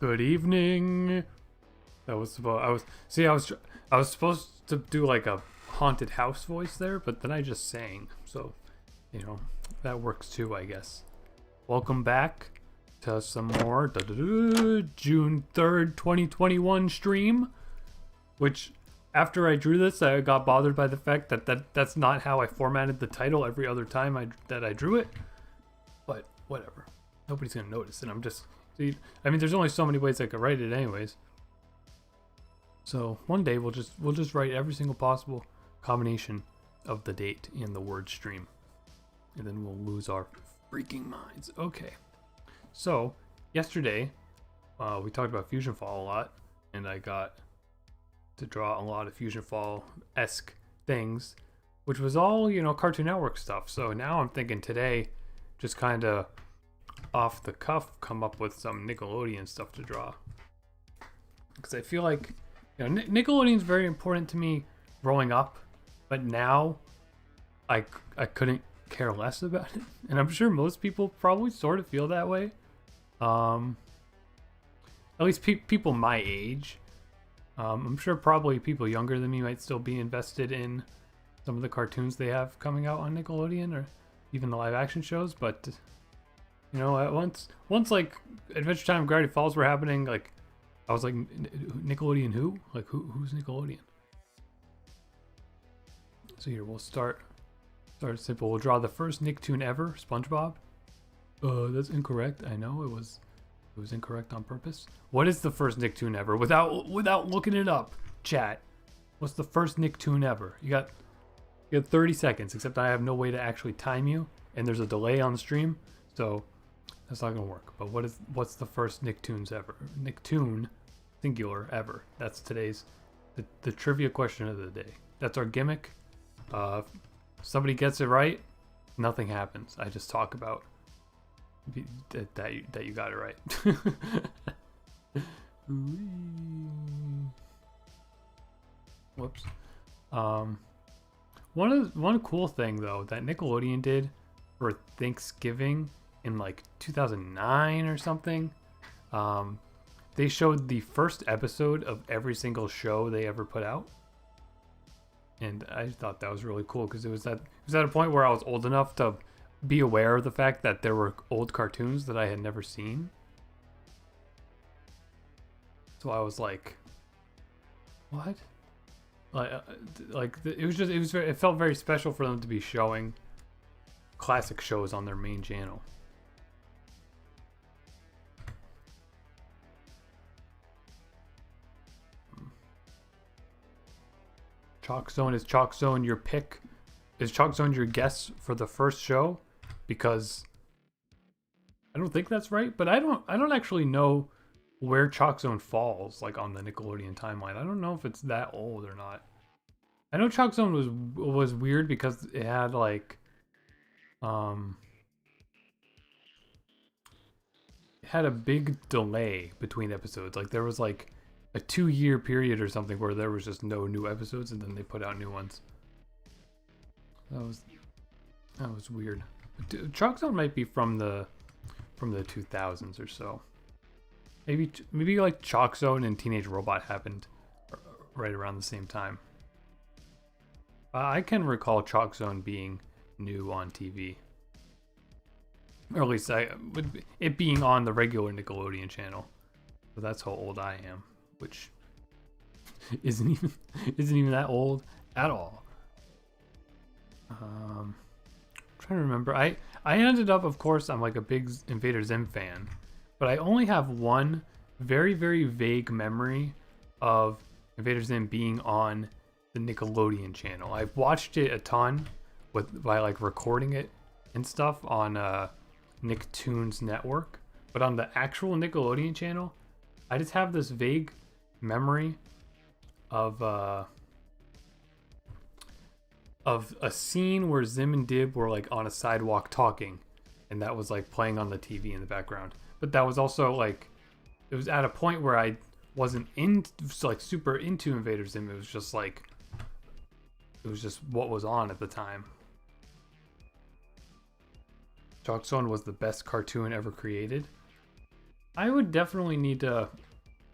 Good evening. That was supposed. I was supposed to do like a haunted house voice there, but then I just sang. So, that works too, I guess. Welcome back to some more June 3rd, 2021 stream. Which, after I drew this, I got bothered by the fact that's not how I formatted the title every other time that I drew it. But whatever. Nobody's gonna notice, and I'm just. There's only so many ways I could write it, anyways. So one day we'll just write every single possible combination of the date in the word stream, and then we'll lose our freaking minds. Okay. So yesterday, we talked about FusionFall a lot, and I got to draw a lot of FusionFall-esque things, which was all Cartoon Network stuff. So now I'm thinking today, just kind of off the cuff, come up with some Nickelodeon stuff to draw, because I feel like Nickelodeon's very important to me growing up, but now I couldn't care less about it, and I'm sure most people probably sort of feel that way. At least people my age. I'm sure probably people younger than me might still be invested in some of the cartoons they have coming out on Nickelodeon, or even the live action shows, but once like Adventure Time and Gravity Falls were happening, like I was like, Nickelodeon who? Like who's Nickelodeon? So here we'll start simple. We'll draw the first Nicktoon ever, SpongeBob. That's incorrect. I know it was incorrect on purpose. What is the first Nicktoon ever? Without looking it up, chat. What's the first Nicktoon ever? You got 30 seconds, except I have no way to actually time you, and there's a delay on the stream, so that's not gonna work. But what's the first Nicktoons ever? Nicktoon, singular, ever. That's today's the trivia question of the day. That's our gimmick. If somebody gets it right, nothing happens. I just talk about that you got it right. Whoops. One cool thing though that Nickelodeon did for Thanksgiving in like 2009 or something, they showed the first episode of every single show they ever put out, and I thought that was really cool because it was at a point where I was old enough to be aware of the fact that there were old cartoons that I had never seen. So I was like, what? It felt very special for them to be showing classic shows on their main channel. Chalk Zone, is Chalk Zone your pick? Is Chalk Zone your guess for the first show? Because I don't think that's right, but I don't actually know where Chalk Zone falls like on the Nickelodeon timeline. I don't know if it's that old or not. I know Chalk Zone was weird because it had like it had a big delay between episodes. Like there was like a 2-year period or something where there was just no new episodes, and then they put out new ones. That was weird. Chalk Zone might be from the 2000s or so. Maybe like Chalk Zone and Teenage Robot happened right around the same time. I can recall Chalk Zone being new on TV, or at least it being on the regular Nickelodeon channel. So that's how old I am, which isn't even that old at all. Trying to remember. I ended up, of course, I'm like a big Invader Zim fan, but I only have one very, very vague memory of Invader Zim being on the Nickelodeon channel. I've watched it a ton by like recording it and stuff on Nicktoons network, but on the actual Nickelodeon channel, I just have this vague memory of a scene where Zim and Dib were like on a sidewalk talking, and that was like playing on the TV in the background. But that was also like, it was at a point where I wasn't super into Invader Zim. It was just what was on at the time. Chalk Zone was the best cartoon ever created. I would definitely need to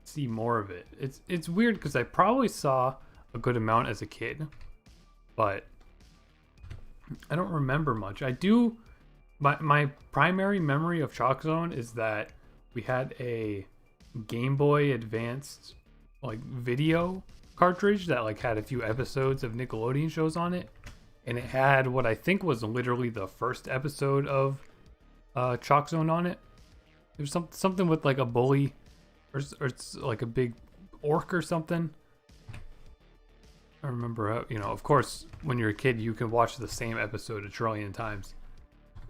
see more of it. It's weird because I probably saw a good amount as a kid, but I don't remember much. I do. My primary memory of Chalk Zone is that we had a Game Boy Advanced like video cartridge that like had a few episodes of Nickelodeon shows on it, and it had what I think was literally the first episode of Chalk Zone on it. There's something with like a bully, or it's like a big orc or something. I remember, you know, of course, when you're a kid, you can watch the same episode a trillion times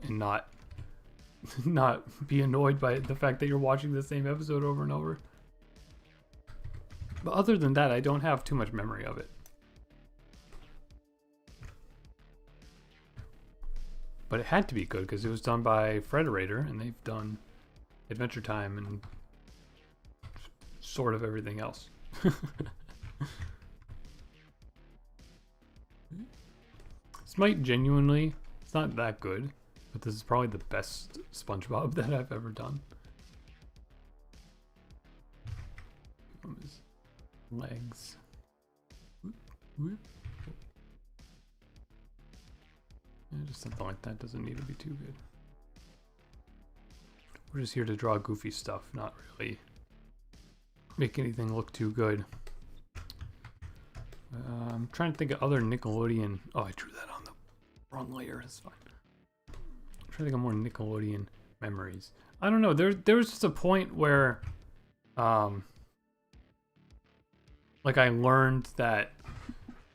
and not be annoyed by the fact that you're watching the same episode over and over. But other than that, I don't have too much memory of it. But it had to be good because it was done by Frederator, and they've done Adventure Time and sort of everything else. This might genuinely, it's not that good, but this is probably the best SpongeBob that I've ever done. His legs. Yeah, just something like that doesn't need to be too good. We're just here to draw goofy stuff, not really make anything look too good. I'm trying to think of other Nickelodeon. Oh, I drew that on the wrong layer. It's fine. I'm trying to think of more Nickelodeon memories. I don't know. There was just a point where, like I learned that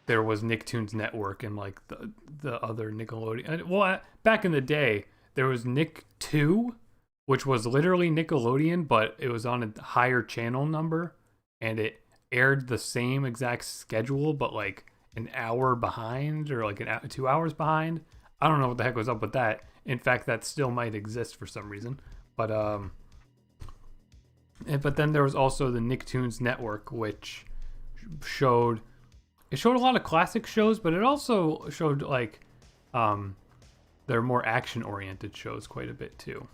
there was Nicktoons Network and like the other Nickelodeon. Well, back in the day, there was Nick 2, which was literally Nickelodeon, but it was on a higher channel number, and it aired the same exact schedule, but like an hour behind or like 2 hours behind. I don't know what the heck was up with that. In fact, that still might exist for some reason. But then there was also the Nicktoons Network, which showed a lot of classic shows, but it also showed like their more action-oriented shows quite a bit too.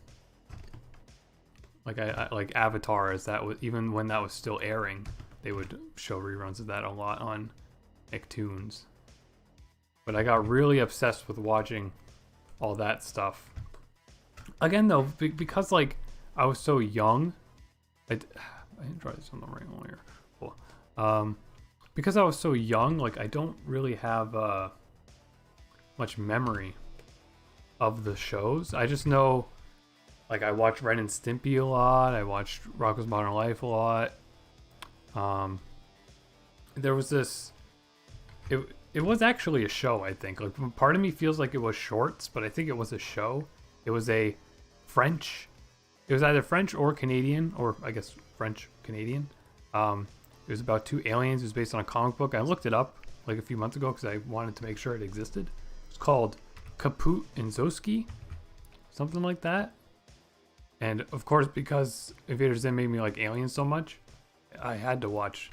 Like I like Avatar, as that was, even when that was still airing, they would show reruns of that a lot on Nicktoons. But I got really obsessed with watching all that stuff. Again, though, because like I was so young, I didn't try this on the right one here. Cool. Because I was so young, like I don't really have much memory of the shows. I just know, like I watched Ren and Stimpy a lot. I watched Rocko's Modern Life a lot. There was this. It was actually a show, I think. Like part of me feels like it was shorts, but I think it was a show. It was a French. It was either French or Canadian, or I guess French Canadian. It was about two aliens. It was based on a comic book. I looked it up like a few months ago because I wanted to make sure it existed. It's called Kaput and Zoski, something like that. And of course, because Invader Zim made me like aliens so much, I had to watch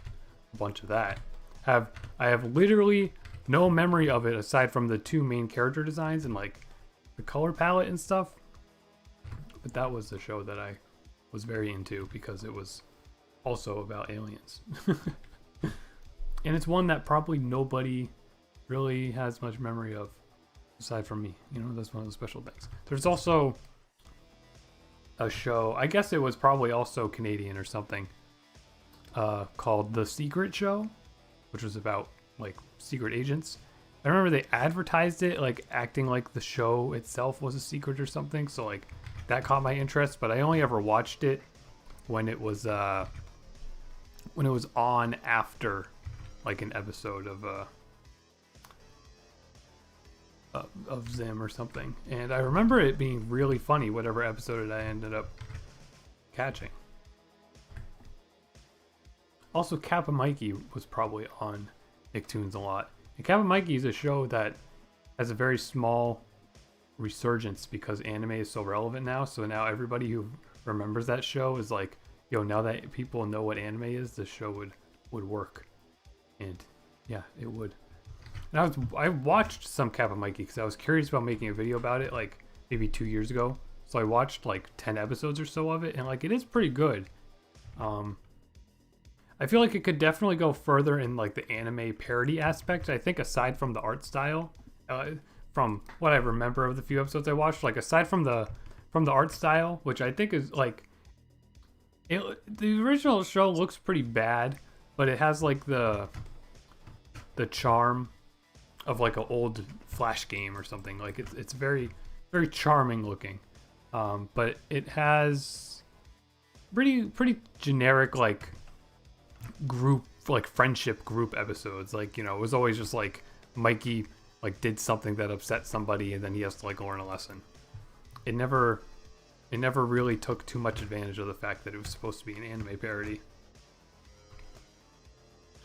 a bunch of that. I have literally no memory of it aside from the two main character designs and like the color palette and stuff. But that was the show that I was very into because it was also about aliens. And it's one that probably nobody really has much memory of aside from me. You know, that's one of the special things. There's also a show, I guess it was probably also Canadian or something, called The Secret Show, which was about like secret agents. I remember they advertised it like acting like the show itself was a secret or something, so like that caught my interest, but I only ever watched it when it was on after like an episode of Zim or something. And I remember it being really funny, whatever episode I ended up catching. Also, Kappa Mikey was probably on Nicktoons a lot. And Kappa Mikey is a show that has a very small resurgence because anime is so relevant now. So now everybody who remembers that show is like, yo, now that people know what anime is, this show would work. And yeah, it would. And I watched some Kappa Mikey because I was curious about making a video about it like maybe 2 years ago. so I watched like 10 episodes or so of it, and like it is pretty good. I feel like it could definitely go further in like the anime parody aspect. I think aside from the art style, from what I remember of the few episodes I watched, like aside from the art style, which I think is like the original show looks pretty bad, but it has like the charm of like an old Flash game or something. Like it's very very charming looking, but it has pretty generic like group, like friendship group episodes. Like, you know, it was always just like Mikey like did something that upset somebody and then he has to like learn a lesson. It never really took too much advantage of the fact that it was supposed to be an anime parody,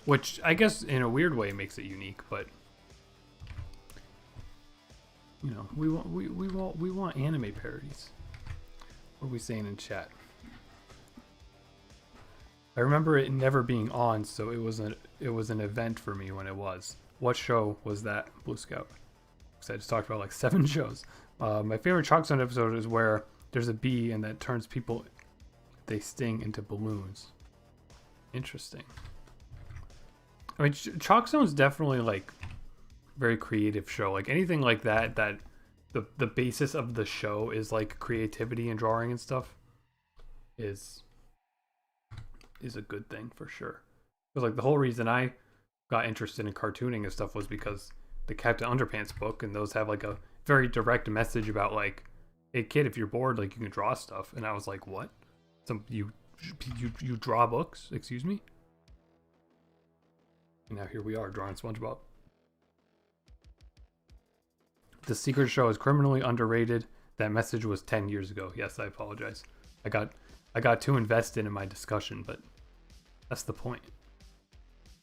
which I guess in a weird way makes it unique. But you know, we want anime parodies. What are we saying in chat? I remember it never being on, so it was an event for me when it was. What show was that, Blue Scout? Because I just talked about like 7 shows. My favorite Chalk Zone episode is where there's a bee and that turns people they sting into balloons. Interesting. I mean, Chalk Zone's definitely like very creative show. Like anything like that the basis of the show is like creativity and drawing and stuff is a good thing for sure. Because like the whole reason I got interested in cartooning and stuff was because the Captain Underpants book, and those have like a very direct message about like, hey kid, if you're bored, like you can draw stuff. And I was like, what? You draw books? Excuse me? And now here we are drawing SpongeBob. The Secret Show is criminally underrated. That message was 10 years ago. Yes, I apologize. I got too invested in my discussion, but that's the point.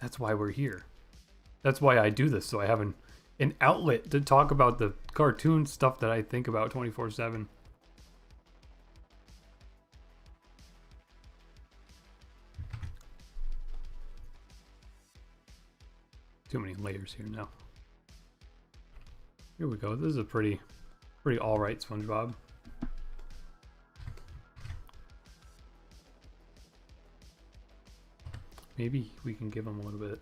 That's why we're here. That's why I do this, so I have an outlet to talk about the cartoon stuff that I think about 24/7. Too many layers here now. Here we go. This is a pretty alright SpongeBob. Maybe we can give him a little bit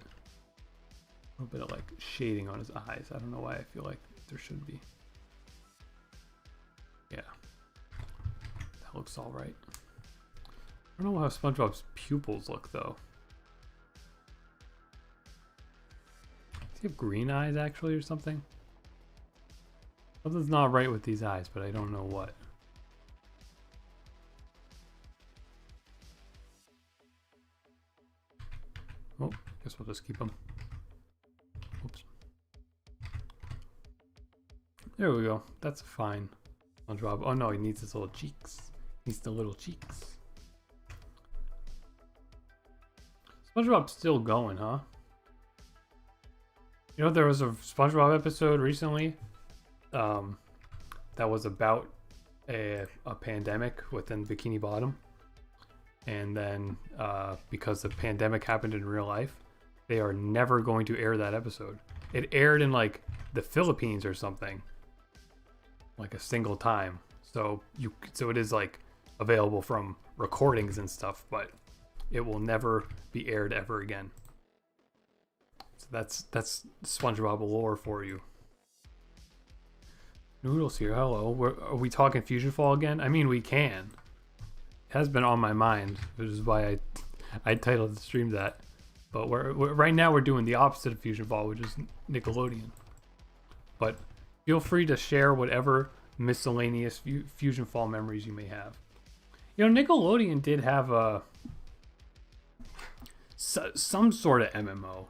of like shading on his eyes. I don't know why I feel like there should be. Yeah, that looks all right. I don't know how SpongeBob's pupils look though. Does he have green eyes actually or something? Something's not right with these eyes, but I don't know what. Oh, guess we'll just keep them. Oops. There we go. That's fine. SpongeBob. Oh no, he needs his little cheeks. He needs the little cheeks. SpongeBob's still going, huh? You know, there was a SpongeBob episode recently that was about a pandemic within Bikini Bottom. And then because the pandemic happened in real life, they are never going to air that episode. It aired in like the Philippines or something, like a single time. So it is like available from recordings and stuff, but it will never be aired ever again. So that's SpongeBob lore for you. Noodles here. Hello. Are we talking FusionFall again? I mean, we can. It has been on my mind, which is why I titled the stream that. But we're right now we're doing the opposite of FusionFall, which is Nickelodeon. But feel free to share whatever miscellaneous FusionFall memories you may have. You know, Nickelodeon did have some sort of MMO.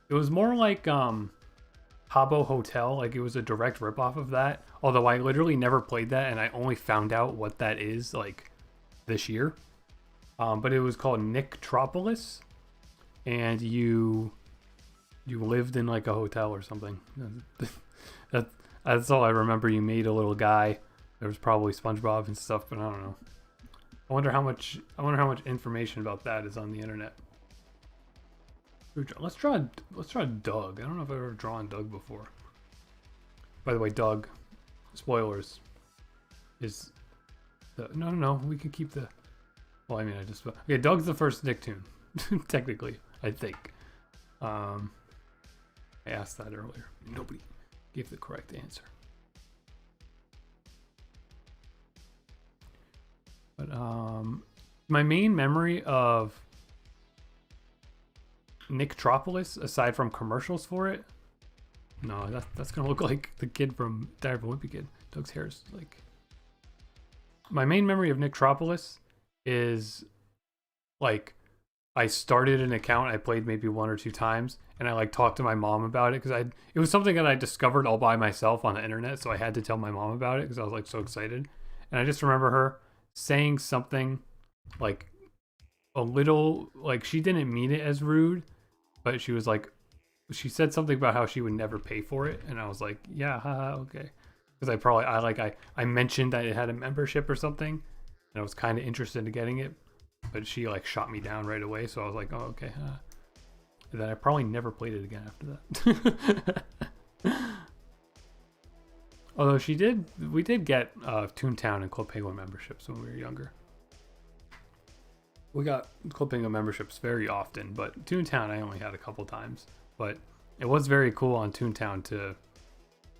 It was more like Habbo Hotel, like it was a direct ripoff of that. Although I literally never played that, and I only found out what that is like this year. But it was called Nicktropolis, and you lived in like a hotel or something. That's all I remember. You made a little guy. There was probably SpongeBob and stuff, but I don't know. I wonder how much information about that is on the internet. Let's draw Doug. I don't know if I've ever drawn Doug before. By the way, Doug, spoilers, is No. We can keep the. Well, I mean, okay. Doug's the first Nicktoon, technically. I think. I asked that earlier. Nobody gave the correct answer. But my main memory of Nicktoons, aside from commercials for it, no, that's gonna look like the kid from Diary of a Wimpy Kid. Doug's hair is like. My main memory of Nicktoons is like I started an account I played maybe 1 or 2 times, and I like talked to my mom about it because it was something that I discovered all by myself on the internet, so I had to tell my mom about it because I was like so excited. And I just remember her saying something like a little, like she didn't mean it as rude, but she was like, she said something about how she would never pay for it, and I was like, yeah, haha, okay, because I mentioned that it had a membership or something, and I was kind of interested in getting it, but she like shot me down right away, so I was like, oh, okay. And then I probably never played it again after that. Although we did get Toontown and Club Penguin memberships when we were younger. We got Club Penguin memberships very often, but Toontown I only had a couple times. But it was very cool on Toontown to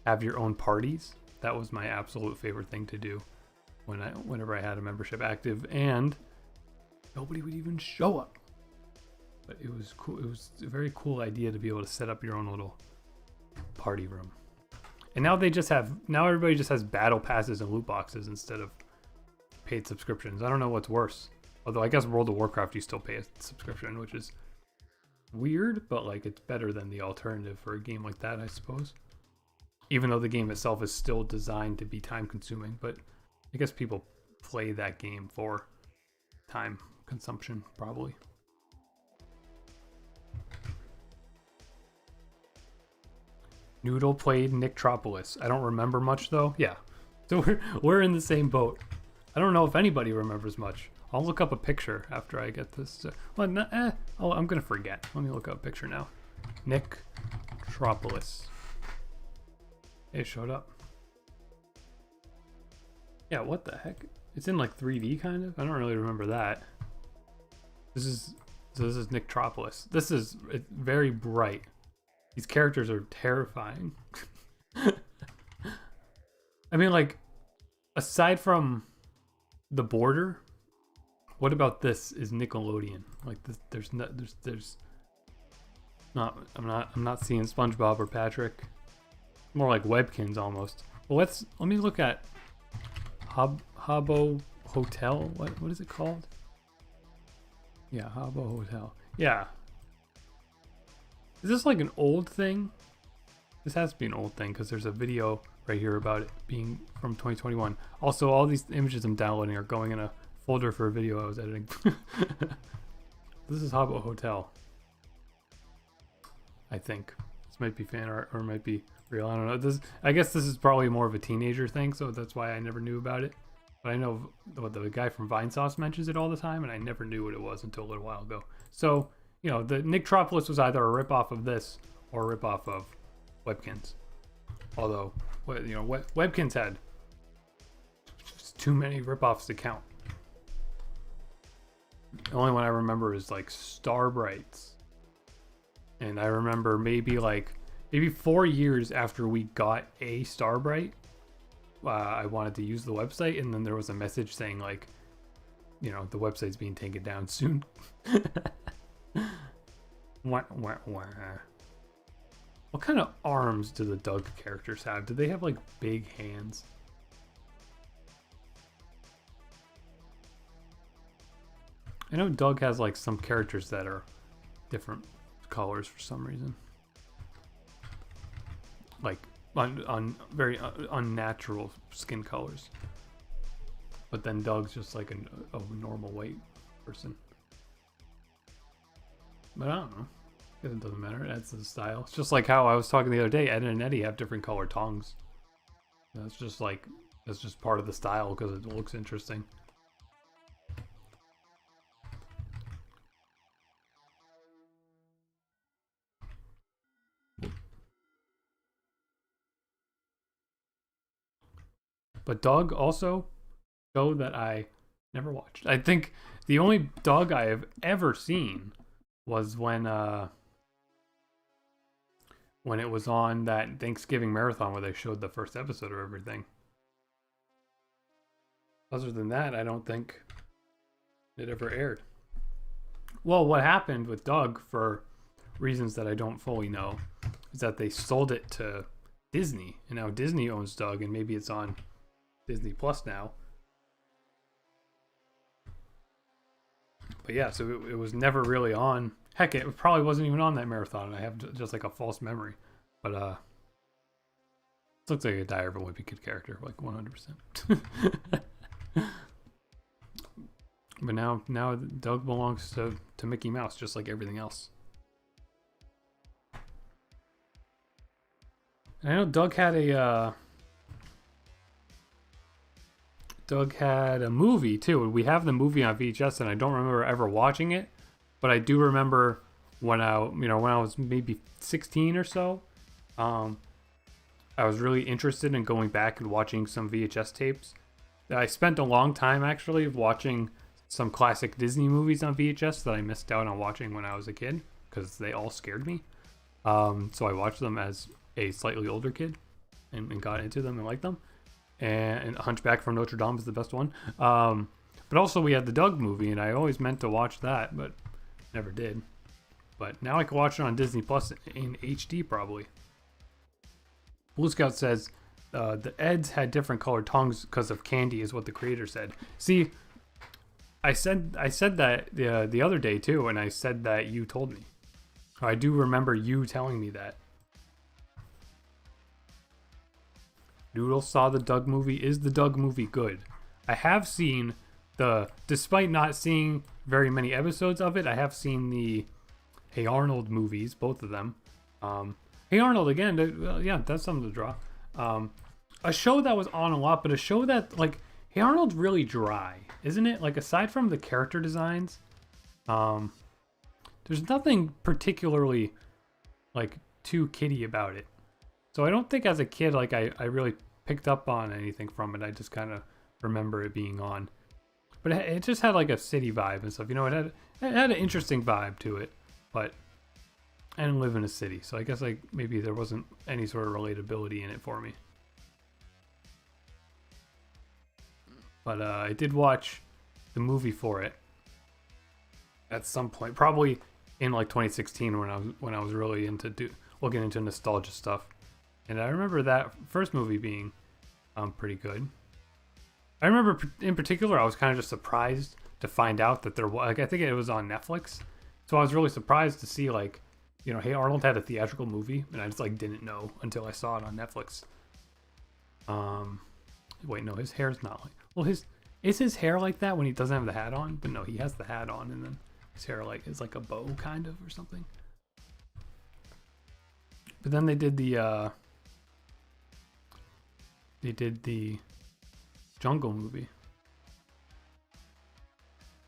have your own parties. That was my absolute favorite thing to do whenever I had a membership active, and nobody would even show up. But it was cool. It was a very cool idea to be able to set up your own little party room. And now everybody just has battle passes and loot boxes instead of paid subscriptions. I don't know what's worse. Although I guess World of Warcraft you still pay a subscription, which is weird, but like it's better than the alternative for a game like that, I suppose. Even though the game itself is still designed to be time consuming, but I guess people play that game for time consumption, probably. Noodle played Nicktoons. I don't remember much though. Yeah, so we're in the same boat. I don't know if anybody remembers much. I'll look up a picture after I get this. I'm gonna forget. Let me look up a picture now. Nicktoons. It showed up. Yeah, what the heck? It's in like 3D kind of. I don't really remember that. This is Nicktoons. It's very bright. These characters are terrifying. I mean, like, aside from the border, what about this is Nickelodeon? Like, there's not. I'm not seeing SpongeBob or Patrick. More like Webkins almost. Well, let me look at Habbo Hotel. What is it called? Yeah, Habbo Hotel. Yeah. Is this like an old thing? This has to be an old thing because there's a video right here about it being from 2021. Also, all these images I'm downloading are going in a folder for a video I was editing. This is Habbo Hotel. I think. This might be fan art or it might be real. I don't know. I guess this is probably more of a teenager thing, so that's why I never knew about it. But I know the guy from Vinesauce mentions it all the time, and I never knew what it was until a little while ago. So, you know, the Nicktoons was either a ripoff of this or a ripoff of Webkins. Although, you know, Webkins had just too many ripoffs to count. The only one I remember is like Starbrights. And I remember maybe 4 years after we got a Starbright, I wanted to use the website, and then there was a message saying like, you know, the website's being taken down soon. What kind of arms do the Doug characters have? Do they have like big hands? I know Doug has like some characters that are different colors for some reason. Like on very unnatural skin colors. But then Doug's just like a normal white person. But I don't know. I guess it doesn't matter. It adds to the style. It's just like how I was talking the other day. Ed and Eddie have different color tongues. That's just part of the style because it looks interesting. But Doug show that I never watched. I think the only Doug I have ever seen was when it was on that Thanksgiving marathon where they showed the first episode of everything. Other than that, I don't think it ever aired. Well, what happened with Doug, for reasons that I don't fully know, is that they sold it to Disney, and now Disney owns Doug, and maybe it's on Disney Plus now. But yeah, so it was never really on. Heck, it probably wasn't even on that marathon. I have just like a false memory. But it looks like a Diary of a Wimpy Kid character, like 100%. But now Doug belongs to Mickey Mouse, just like everything else. And I know Doug had a movie too. We have the movie on VHS, and I don't remember ever watching it, but I do remember when I was maybe 16 or so. I was really interested in going back and watching some VHS tapes. I spent a long time actually watching some classic Disney movies on VHS that I missed out on watching when I was a kid because they all scared me. So I watched them as a slightly older kid and got into them and liked them. And Hunchback from Notre Dame is the best one. But also we had the Doug movie, and I always meant to watch that, but never did. But now I can watch it on Disney Plus in HD probably. Blue Scout says the Eds had different colored tongues because of candy, is what the creator said. See, I said that the other day too, and I said that you told me. I do remember you telling me that. Noodle saw the Doug movie. Is the Doug movie good? I have seen despite not seeing very many episodes of it, I have seen the Hey Arnold movies, both of them. Hey Arnold, again, yeah, that's something to draw. A show that was on a lot, but a show that, like, Hey Arnold's really dry, isn't it? Like, aside from the character designs, there's nothing particularly, like, too kiddie about it. So I don't think as a kid, like, I really picked up on anything from it. I just kind of remember it being on. But it just had, like, a city vibe and stuff. You know, it had an interesting vibe to it. But I didn't live in a city, so I guess, like, maybe there wasn't any sort of relatability in it for me. But I did watch the movie for it at some point, probably in like 2016 when I was really into looking into nostalgia stuff. And I remember that first movie being pretty good. I remember in particular I was kind of just surprised to find out that there was, like, I think it was on Netflix. So I was really surprised to see, like, you know, Hey Arnold had a theatrical movie, and I just, like, didn't know until I saw it on Netflix. Wait, no, his hair's not like, well, is his hair like that when he doesn't have the hat on? But no, he has the hat on, and then his hair, like, is like a bow kind of or something. But then they did the Jungle movie,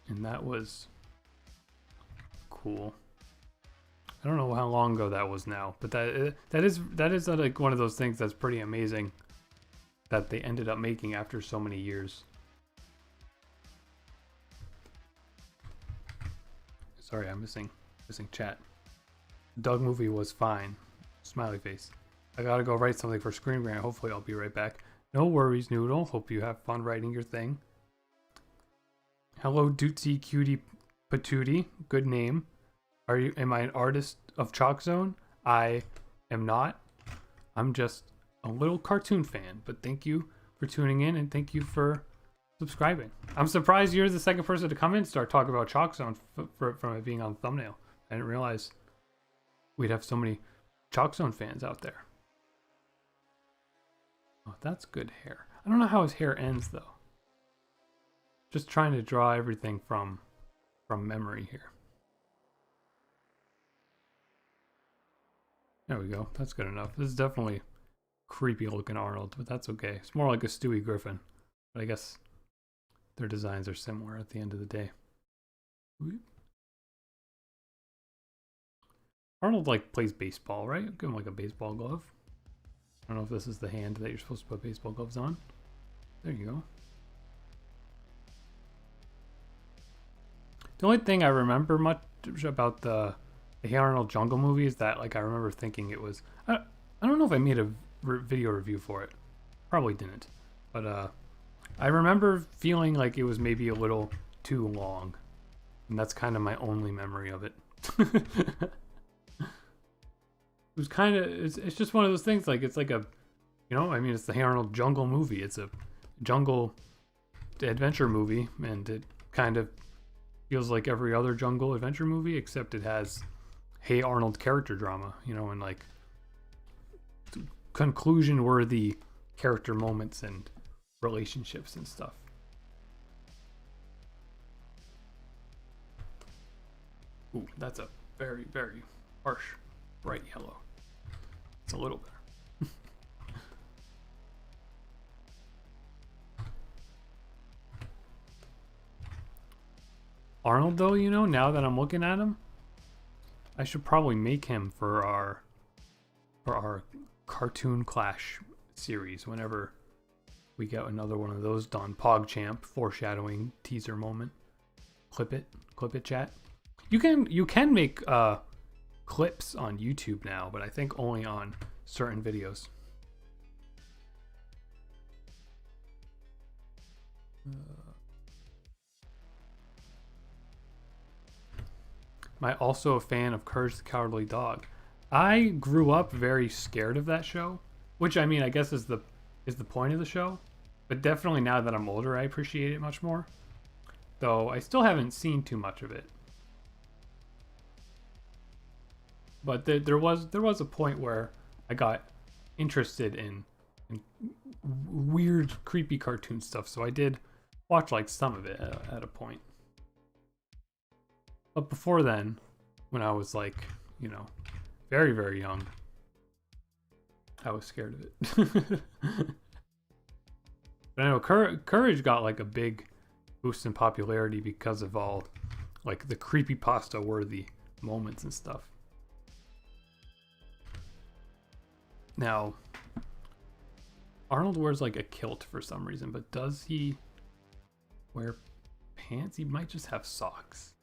and that was cool. I don't know how long ago that was now, but that is like one of those things that's pretty amazing that they ended up making after so many years. Sorry, I'm missing chat. The Doug movie was fine. Smiley face. I gotta go write something for Screen Grant. Hopefully I'll be right back. No worries, Noodle. Hope you have fun writing your thing. Hello, Dootsy Cutie Patootie. Good name. Am I an artist of Chalk Zone? I am not. I'm just a little cartoon fan. But thank you for tuning in, and thank you for subscribing. I'm surprised you're the second person to come in and start talking about Chalk Zone from it being on the thumbnail. I didn't realize we'd have so many Chalk Zone fans out there. Oh, that's good hair. I don't know how his hair ends though. Just trying to draw everything from memory here. There we go. That's good enough. This is definitely creepy looking Arnold, but that's okay. It's more like a Stewie Griffin. But I guess their designs are similar at the end of the day. Arnold, like, plays baseball, right? Give him like a baseball glove. I don't know if this is the hand that you're supposed to put baseball gloves on. There you go. The only thing I remember much about the Hey Arnold Jungle movie is that like I remember thinking it was. I don't know if I made a video review for it. Probably didn't, but I remember feeling like it was maybe a little too long, and that's kind of my only memory of it. It was kind of it's just one of those things, like it's like a, you know, I mean, it's the Hey Arnold Jungle movie. It's a jungle adventure movie, and it kind of feels like every other jungle adventure movie, except it has Hey Arnold character drama, you know, and like conclusion worthy character moments and relationships and stuff. Ooh, that's a very, very harsh bright yellow. It's a little better. Arnold, though, you know, now that I'm looking at him, I should probably make him for our Cartoon Clash series whenever we get another one of those done. PogChamp foreshadowing teaser moment. Clip it, chat. You can make clips on YouTube now, but I think only on certain videos. Am I also a fan of Courage the Cowardly Dog? I grew up very scared of that show, which I mean I guess is the point of the show. But definitely now that I'm older, I appreciate it much more. Though I still haven't seen too much of it. But there was a point where I got interested in weird, creepy cartoon stuff. So I did watch like some of it at a point. But before then, when I was like, you know, very, very young, I was scared of it. But I know Courage got like a big boost in popularity because of all like the creepypasta worthy moments and stuff. Now, Arnold wears like a kilt for some reason, but does he wear pants? He might just have socks.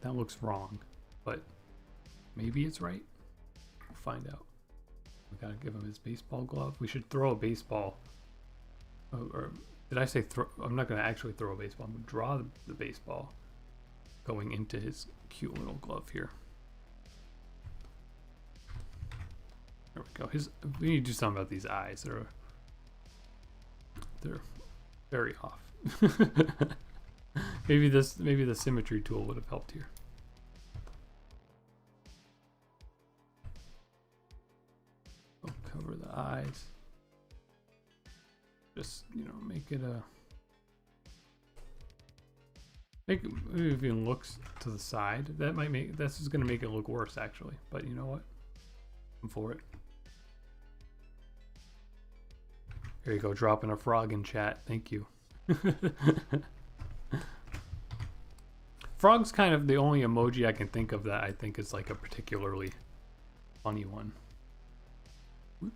That looks wrong, but maybe it's right. We'll find out. We gotta give him his baseball glove. We should throw a baseball. Or did I say throw? I'm not gonna actually throw a baseball. I'm gonna draw the baseball going into his cute little glove here. There we go. We need to do something about these eyes. They're very off. Maybe the symmetry tool would have helped here. Oh, cover the eyes. Just, you know, make it maybe if it looks to the side. This is gonna make it look worse actually. But you know what? I'm for it. There you go, dropping a frog in chat. Thank you. Frog's kind of the only emoji I can think of that I think is like a particularly funny one. Does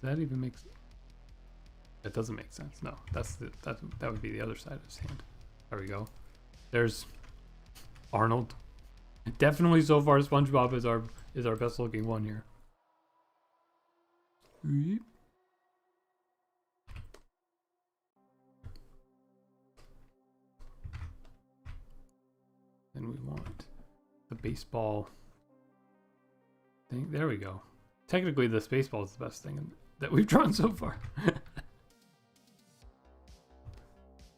that even make sense? That doesn't make sense. No, that would be the other side of his hand. There we go. There's Arnold. Definitely so far SpongeBob is our best looking one here. Then we want the baseball thing. There we go. Technically, this baseball is the best thing that we've drawn so far.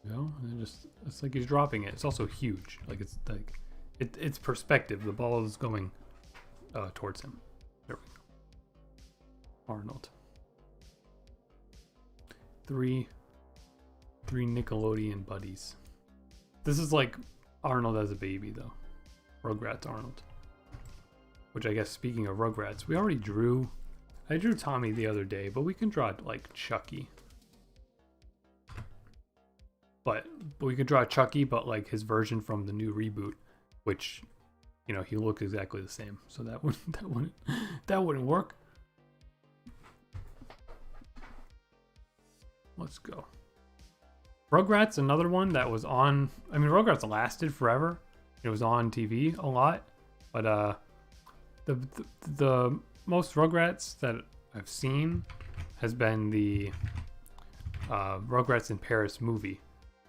You know, and it's like he's dropping it. It's also huge. Like it's like it's perspective. The ball is going towards him. There we go. Arnold. Three Nickelodeon buddies. This is like Arnold as a baby, though. Rugrats Arnold. Which I guess, speaking of Rugrats, we already drew. I drew Tommy the other day, but we can draw like Chucky. But we could draw Chucky, but like his version from the new reboot, which, you know, he looked exactly the same. So that wouldn't work. Let's go. Rugrats, another one that was on. I mean, Rugrats lasted forever. It was on TV a lot, but the most Rugrats that I've seen has been the Rugrats in Paris movie,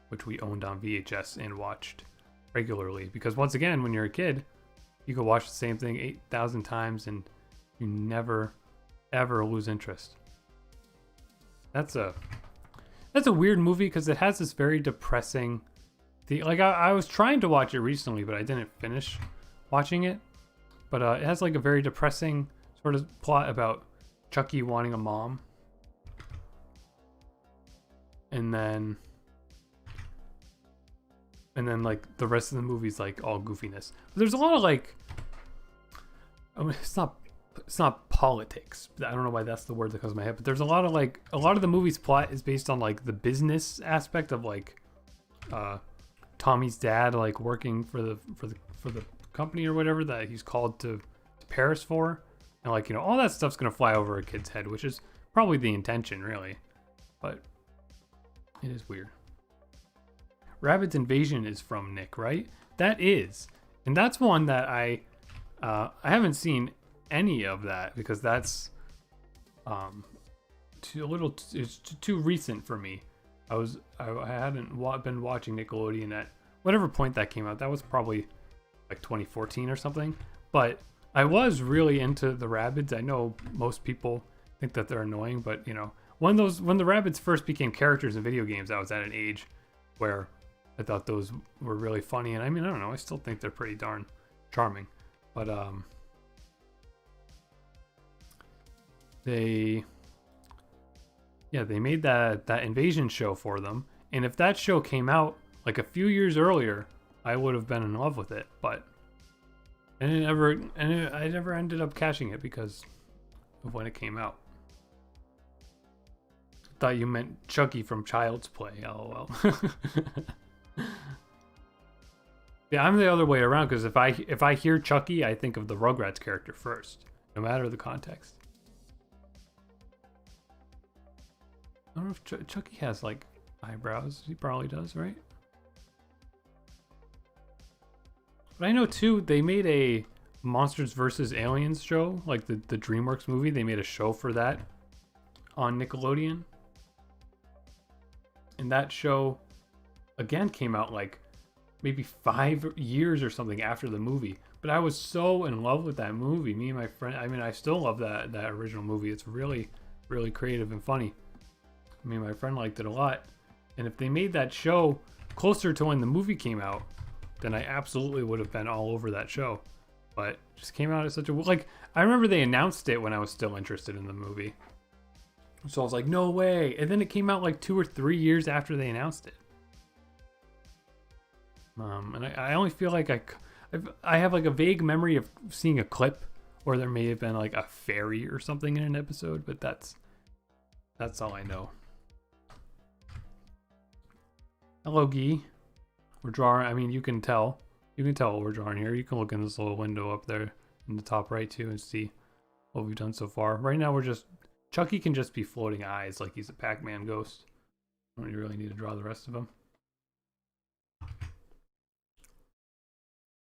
which we owned on VHS and watched regularly. Because once again, when you're a kid, you could watch the same thing 8,000 times and you never ever lose interest. That's a weird movie because it has this very depressing thing. Like I was trying to watch it recently, but I didn't finish watching it. But it has like a very depressing sort of plot about Chucky wanting a mom. And then like the rest of the movie's like all goofiness. But there's a lot of like, I mean, it's not politics. I don't know why that's the word that comes to my head, but there's a lot of the movie's plot is based on like the business aspect of like Tommy's dad like working for the company or whatever that he's called to Paris for, and like, you know, all that stuff's gonna fly over a kid's head, which is probably the intention, really, but it is weird. Rabbids Invasion is from Nick, right? That is, and that's one that I haven't seen any of that because that's it's too recent for me. I hadn't been watching Nickelodeon at whatever point that came out. That was probably like 2014 or something. But I was really into the Rabbids. I know most people think that they're annoying, but you know, when the Rabbids first became characters in video games, I was at an age where I thought those were really funny. And I mean, I don't know, I still think they're pretty darn charming. But they made that invasion show for them, and if that show came out like a few years earlier, I would have been in love with it. But I never ended up catching it because of when it came out. Thought you meant Chucky from Child's Play. LOL. Yeah, I'm the other way around because if I hear Chucky, I think of the Rugrats character first, no matter the context. I don't know if Chucky has like eyebrows. He probably does, right? But I know too, they made a Monsters vs. Aliens show, like the DreamWorks movie. They made a show for that on Nickelodeon. And that show, again, came out like maybe 5 years or something after the movie. But I was so in love with that movie. Me and my friend, I mean, I still love that original movie. It's really, really creative and funny. I mean, my friend liked it a lot. And if they made that show closer to when the movie came out, then I absolutely would have been all over that show. But it just came out at such a... Like, I remember they announced it when I was still interested in the movie. So I was like, no way. And then it came out like 2 or 3 years after they announced it. And I only feel like I have like a vague memory of seeing a clip, or there may have been like a fairy or something in an episode, but that's all I know. Hello, Guy. We're drawing. I mean, you can tell what we're drawing here. You can look in this little window up there in the top right too and see what we've done so far. Right now, Chucky can just be floating eyes like he's a Pac-Man ghost. I don't really need to draw the rest of him.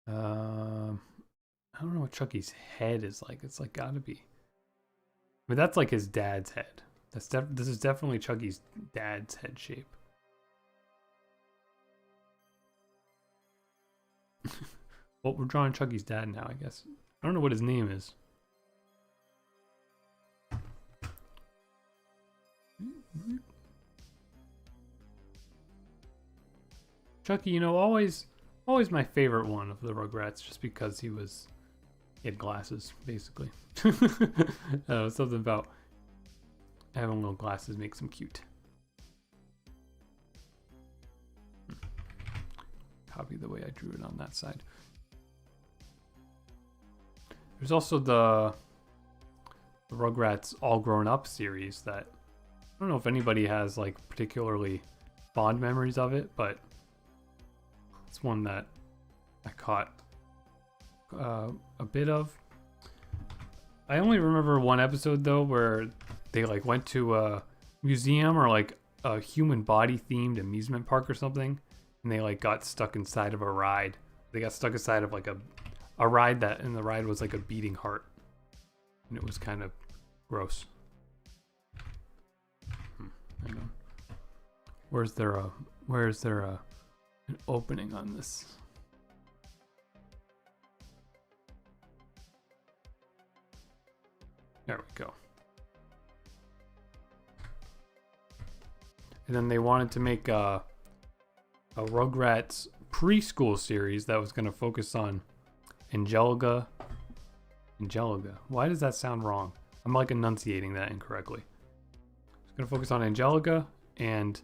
I don't know what Chucky's head is like. It's like gotta be. I mean, that's like his dad's head. This is definitely Chucky's dad's head shape. Well, we're drawing Chucky's dad now, I guess. I don't know what his name is. Chucky, you know, always my favorite one of the Rugrats, just because he had glasses, basically. Something about having little glasses makes him cute. Copy the way I drew it on that side. There's also the Rugrats All Grown Up series that I don't know if anybody has like particularly fond memories of it, but it's one that I caught a bit of. I only remember one episode though where they like went to a museum or like a human body themed amusement park or something, and they like got stuck inside of a ride. They got stuck inside of like a ride that, and the ride was like a beating heart, and it was kind of gross. Hang on. Where's there an opening on this? There we go. And then they wanted to make a Rugrats preschool series that was going to focus on Angelica. Why does that sound wrong? I'm like enunciating that incorrectly. It's going to focus on Angelica and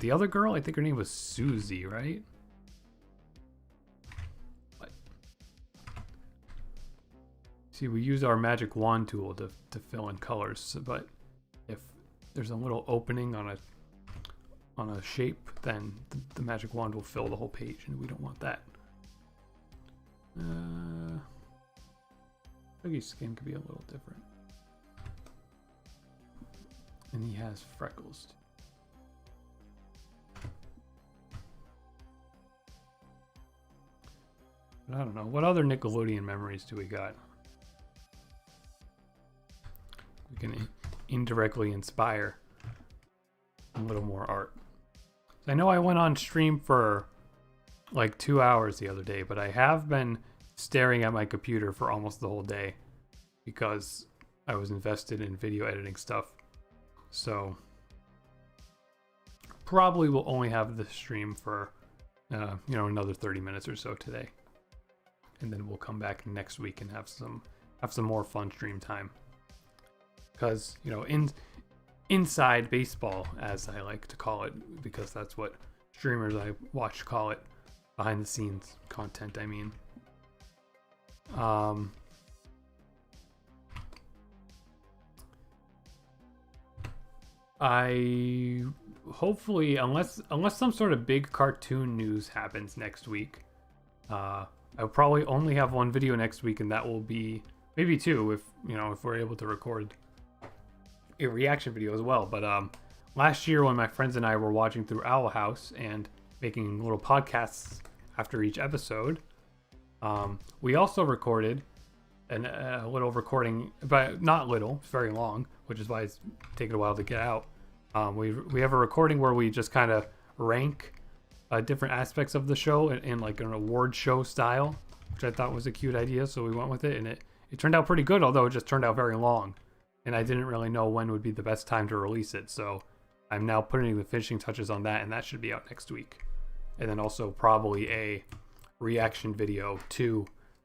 the other girl. I think her name was Susie, right? What? See, we use our magic wand tool to fill in colors, but if there's a little opening on a shape, then the magic wand will fill the whole page, and we don't want that. Huggy's skin could be a little different. And he has freckles. But I don't know. What other Nickelodeon memories do we got? We can indirectly inspire a little more art. I know I went on stream for like 2 hours the other day, but I have been staring at my computer for almost the whole day because I was invested in video editing stuff. So probably will only have the stream for another 30 minutes or so today, and then we'll come back next week and have some more fun stream time. Because inside baseball, as I like to call it, because that's what streamers I watch call it, behind the scenes content, I mean. I hopefully, unless some sort of big cartoon news happens next week, I'll probably only have one video next week, and that will be maybe two if we're able to record a reaction video as well. But last year when my friends and I were watching through Owl House and making little podcasts after each episode, we also recorded a little recording, but not little, it's very long, which is why it's taken a while to get out. We have a recording where we just kind of rank different aspects of the show in like an award show style, which I thought was a cute idea, so we went with it, and it turned out pretty good, although it just turned out very long. And I didn't really know when would be the best time to release it, so I'm now putting the finishing touches on that, and that should be out next week. And then also probably a reaction video to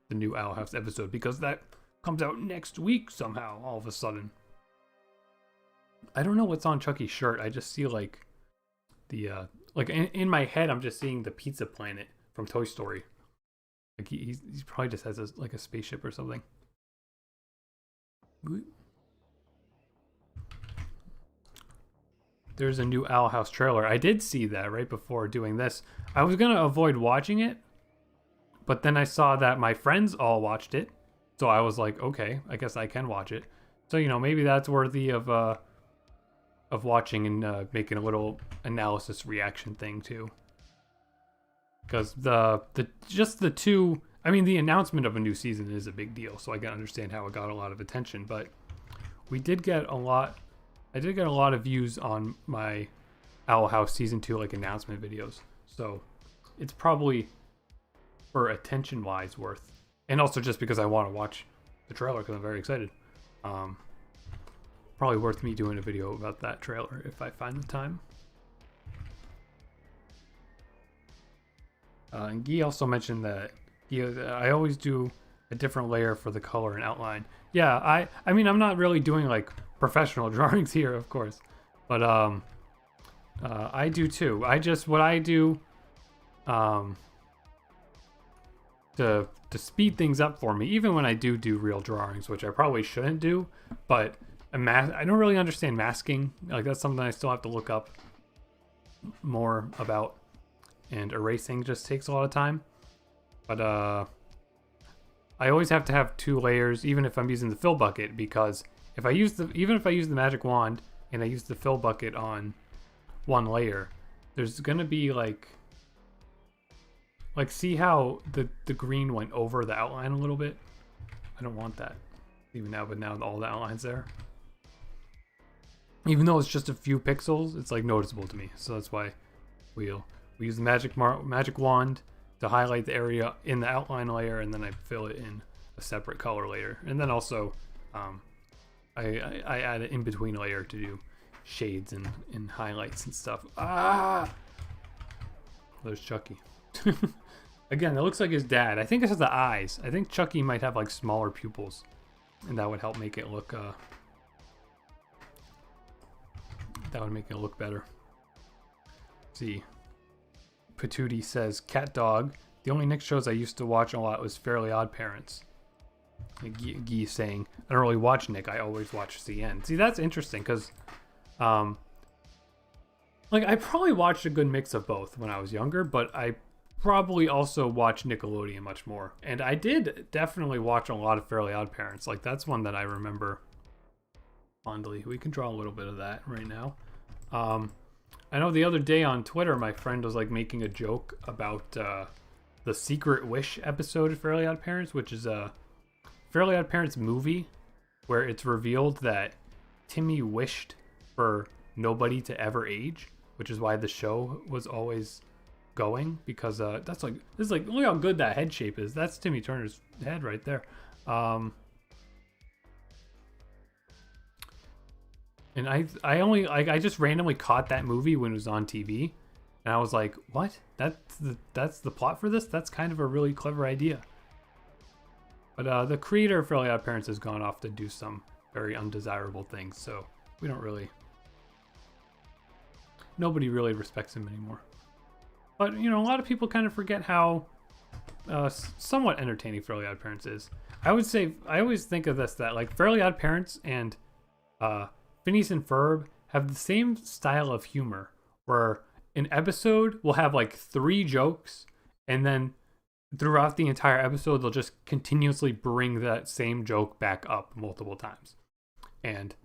the new Owl House episode, because that comes out next week somehow, all of a sudden. I don't know what's on Chucky's shirt. I just see like the in my head, I'm just seeing the Pizza Planet from Toy Story. Like he probably just has a spaceship or something. There's a new Owl House trailer. I did see that right before doing this. I was gonna avoid watching it, but then I saw that my friends all watched it, so I was like, okay, I guess I can watch it. So maybe that's worthy of watching and making a little analysis reaction thing too. Because the two, I mean, the announcement of a new season is a big deal, so I can understand how it got a lot of attention. But I did get a lot of views on my Owl House Season 2 like announcement videos. So it's probably, for attention wise, worth. And also just because I want to watch the trailer because I'm very excited. Probably worth me doing a video about that trailer if I find the time. And Guy also mentioned that I always do a different layer for the color and outline. Yeah, I mean, I'm not really doing like professional drawings here, of course, but I do too. What I do to speed things up for me, even when I do real drawings, which I probably shouldn't do, but I don't really understand masking. Like, that's something I still have to look up more about, and erasing just takes a lot of time. But I always have to have two layers, even if I'm using the fill bucket, because even if I use the magic wand and I use the fill bucket on one layer, there's gonna be like see how the green went over the outline a little bit? I don't want that even now, but now all the outline's there. Even though it's just a few pixels, it's like noticeable to me. So that's why we use the magic wand to highlight the area in the outline layer, and then I fill it in a separate color layer. And then also I add an in-between layer to do shades and highlights and stuff. There's Chucky. Again, it looks like his dad. I think it's the eyes. I think Chucky might have like smaller pupils, and that would help make it look better. Let's see, Patootie says cat dog. The only Nick shows I used to watch a lot was Fairly Oddparents. Guy saying I don't really watch Nick. I always watch CN. See, that's interesting because like I probably watched a good mix of both when I was younger, but I probably also watched Nickelodeon much more. And I did definitely watch a lot of Fairly Oddparents. Like that's one that I remember fondly. We can draw a little bit of that right now. I know the other day on Twitter, my friend was like making a joke about the Secret Wish episode of Fairly Oddparents, which is a Fairly Oddparents movie where it's revealed that Timmy wished for nobody to ever age, which is why the show was always going, because that's like, this is like, look how good that head shape is. That's Timmy Turner's head right there. And I just randomly caught that movie when it was on TV, and I was like, what? That's the plot for this? That's kind of a really clever idea. But the creator of Fairly Oddparents has gone off to do some very undesirable things, so we don't really, nobody really respects him anymore. But, you know, a lot of people kind of forget how somewhat entertaining Fairly Oddparents is. I would say, I always think of this, that like Fairly Oddparents and Phineas and Ferb have the same style of humor, where an episode will have like 3 jokes, and then throughout the entire episode they'll just continuously bring that same joke back up multiple times. And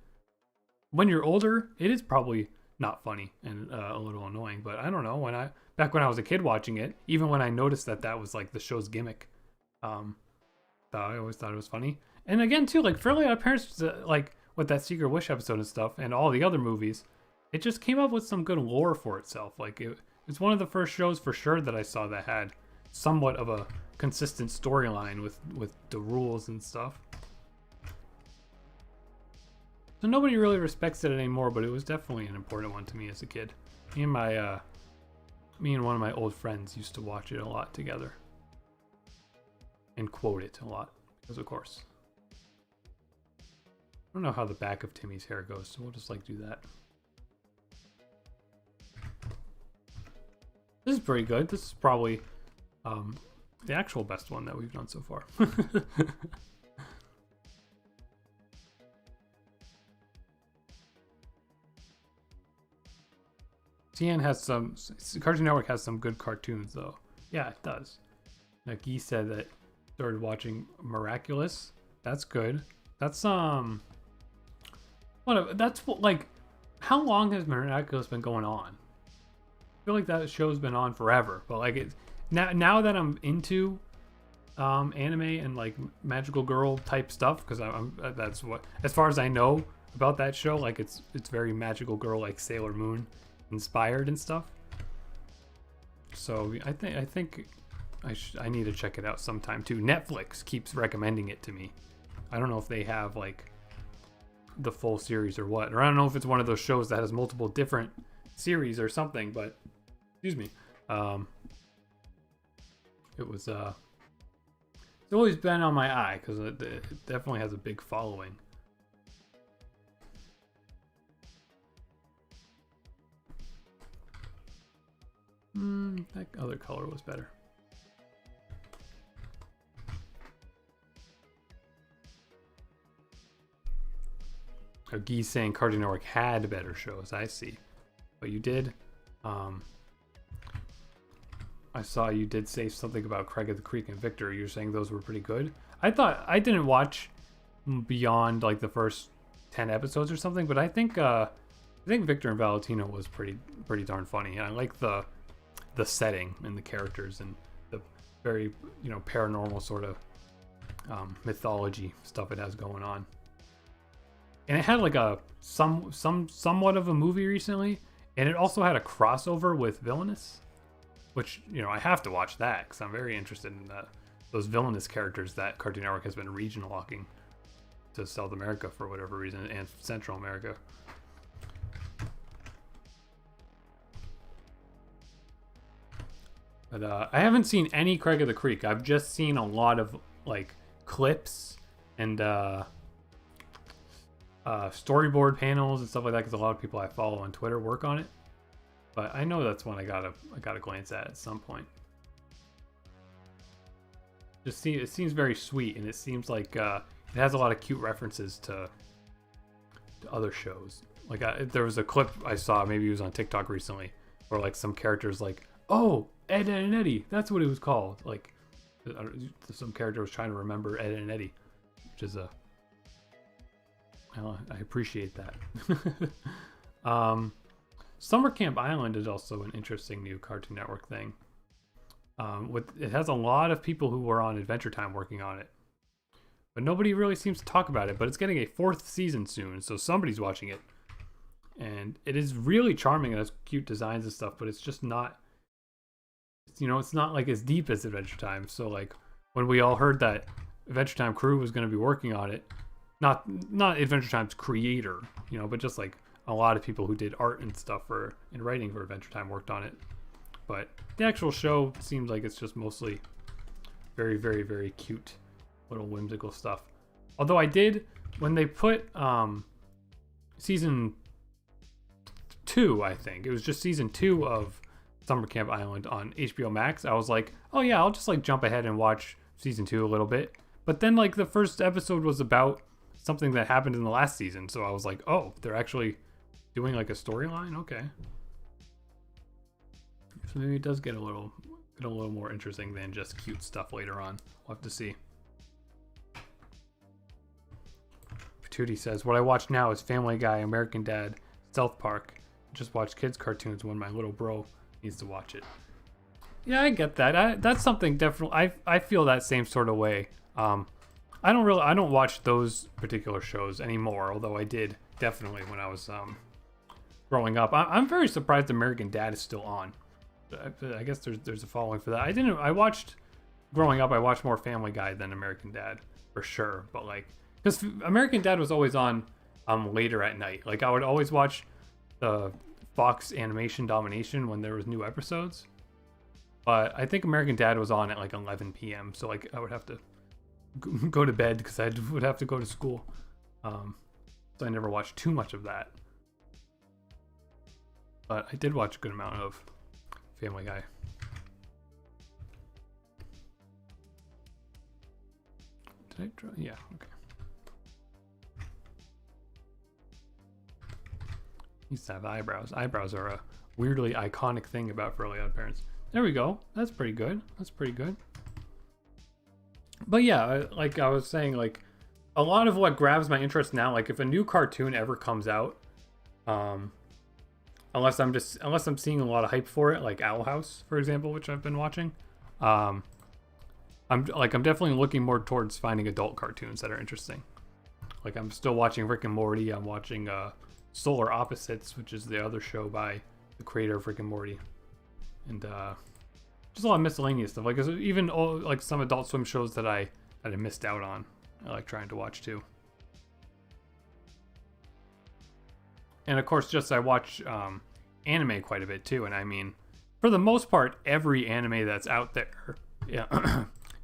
when you're older, it is probably not funny and a little annoying, but I don't know, back when I was a kid watching it, even when I noticed that was like the show's gimmick, I always thought it was funny. And again too, like Fairly Oddparents, like with that Secret Wish episode and stuff and all the other movies, it just came up with some good lore for itself. Like it's one of the first shows for sure that I saw that had somewhat of a consistent storyline with the rules and stuff. So nobody really respects it anymore, but it was definitely an important one to me as a kid. Me and one of my old friends used to watch it a lot together and quote it a lot, because of course. I don't know how the back of Timmy's hair goes, so we'll just like do that. This is pretty good. This is probably the actual best one that we've done so far. TN has some, Cartoon Network has some good cartoons though. Yeah, it does. Like Guy said that started watching Miraculous. That's good. That's like, how long has Miraculous been going on? I feel like that show's been on forever, but like it's now that I'm into anime and like magical girl type stuff, because that's what, as far as I know about that show, like it's very magical girl, like Sailor Moon inspired and stuff. So I think I need to check it out sometime too. Netflix keeps recommending it to me. I don't know if they have like the full series or what, or I don't know if it's one of those shows that has multiple different series or something, but excuse me, it was it's always been on my eye because it definitely has a big following. That other color was better. Guy's saying Cartoon Network had better shows. I see. But you did. I saw you did say something about Craig of the Creek and Victor. You're saying those were pretty good. I thought, I didn't watch beyond like the first 10 episodes or something, but I think I think Victor and Valentino was pretty darn funny. And I like the setting and the characters and the very, you know, paranormal sort of mythology stuff it has going on. And it had like a somewhat of a movie recently, and it also had a crossover with Villainous, which, you know, I have to watch that because I'm very interested in those Villainous characters that Cartoon Network has been regional locking to South America for whatever reason, and Central America. But I haven't seen any Craig of the Creek. I've just seen a lot of like clips and storyboard panels and stuff like that, because a lot of people I follow on Twitter work on it. But I know that's one I gotta glance at some point. It seems very sweet, and it seems like it has a lot of cute references to other shows. Like there was a clip I saw, maybe it was on TikTok recently, where like some characters like, oh, Ed, Ed and Eddie, that's what it was called. Like some character was trying to remember Ed and Eddie, which is I appreciate that. Summer Camp Island is also an interesting new Cartoon Network thing. It has a lot of people who were on Adventure Time working on it, but nobody really seems to talk about it. But it's getting a 4th season soon, so somebody's watching it, and it is really charming and has cute designs and stuff. But it's just not, you know, it's not like as deep as Adventure Time. So like when we all heard that Adventure Time crew was going to be working on it, not Adventure Time's creator, you know, but just like a lot of people who did art and stuff and writing for Adventure Time worked on it. But the actual show seems like it's just mostly very, very, very cute, little whimsical stuff. Although I did, when they put season 2, I think it was just season 2 of Summer Camp Island on HBO Max, I was like, oh yeah, I'll just like jump ahead and watch season 2 a little bit. But then like the first episode was about something that happened in the last season, so I was like, oh, they're actually doing like a storyline? Okay. So maybe it does get a little more interesting than just cute stuff later on. We'll have to see. Patootie says, what I watch now is Family Guy, American Dad, South Park. Just watch kids cartoons when my little bro needs to watch it. Yeah, I get that. That's something definitely. I feel that same sort of way. I don't watch those particular shows anymore, although I did definitely when I was growing up. I'm very surprised American Dad is still on. I guess there's a following for that. Growing up, I watched more Family Guy than American Dad for sure. But like, because American Dad was always on later at night. Like I would always watch the Fox Animation Domination when there was new episodes. But I think American Dad was on at like 11 p.m. So like I would have to go to bed because I would have to go to school. So I never watched too much of that. But I did watch a good amount of Family Guy. Did I draw? Yeah, okay. He used to have eyebrows. Eyebrows are a weirdly iconic thing about Fairly Oddparents. There we go. That's pretty good. That's pretty good. But yeah, like I was saying, like a lot of what grabs my interest now, like if a new cartoon ever comes out, unless I'm seeing a lot of hype for it, like Owl House, for example, which I've been watching, I'm definitely looking more towards finding adult cartoons that are interesting. Like I'm still watching Rick and Morty. I'm watching Solar Opposites, which is the other show by the creator of Rick and Morty, and just a lot of miscellaneous stuff. Like even like some Adult Swim shows that I missed out on. I like trying to watch too. And of course, I watch anime quite a bit too. And I mean, for the most part, every anime that's out there,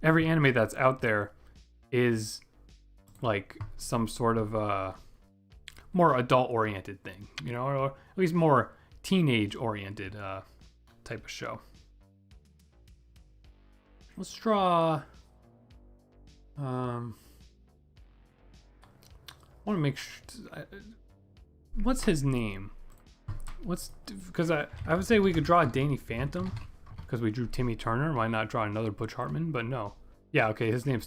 every anime that's out there is like some sort of more adult-oriented thing, you know, or at least more teenage-oriented type of show. Let's draw. I want to make sure. What's his name? Because I would say we could draw Danny Phantom because we drew Timmy Turner. Why not draw another Butch Hartman? But no. Yeah, okay. His name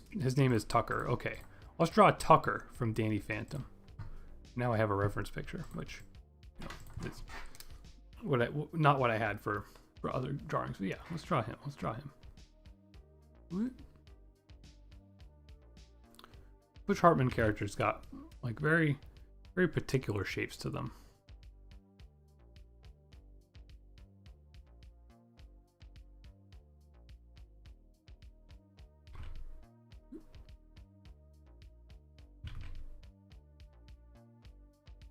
is Tucker. Okay, let's draw Tucker from Danny Phantom. Now I have a reference picture, which, you know, not what I had for other drawings. But yeah, let's draw him. Let's draw him. Butch Hartman characters got like very particular shapes to them.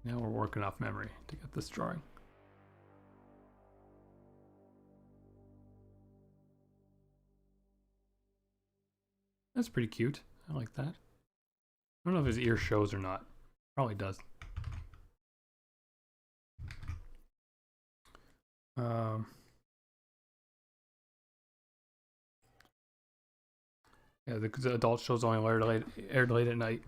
Now we're working off memory to get this drawing. That's pretty cute. I like that. I don't know if his ear shows or not. Probably does. Yeah, the adult shows only aired late at night.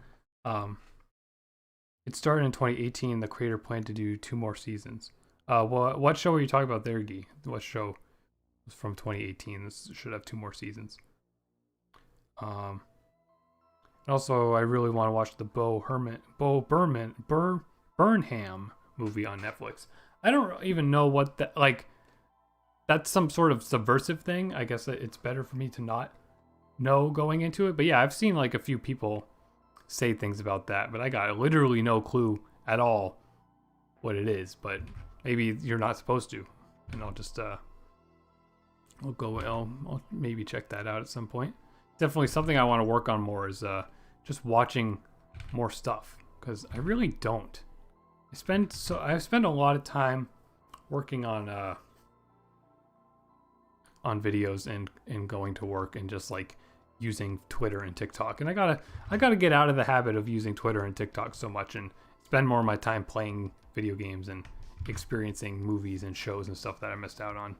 It started in 2018. The creator planned to do 2 more seasons. What show were you talking about there, Guy? What show was from 2018? This should have 2 more seasons. Also, I really want to watch the Burnham movie on Netflix. I don't even know what that, like, that's some sort of subversive thing. I guess it's better for me to not know going into it. But yeah, I've seen like a few people say things about that, but I got literally no clue at all what it is. But maybe you're not supposed to, and I'll just I'll maybe check that out at some point. Definitely something I want to work on more is just watching more stuff, because I really don't. I spend a lot of time working on videos and going to work and just like using Twitter and TikTok. And I gotta get out of the habit of using Twitter and TikTok so much and spend more of my time playing video games and experiencing movies and shows and stuff that I missed out on.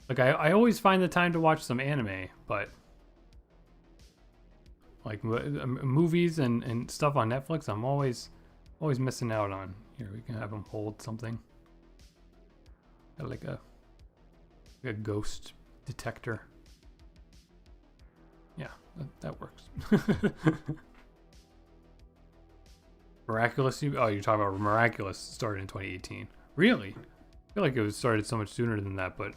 Like I always find the time to watch some anime, but like movies and stuff on Netflix, I'm always missing out on. Here, we can have him hold something. Got like a ghost detector. Yeah, that works. Miraculous? Oh, you're talking about Miraculous started in 2018. Really? I feel like it was started so much sooner than that, but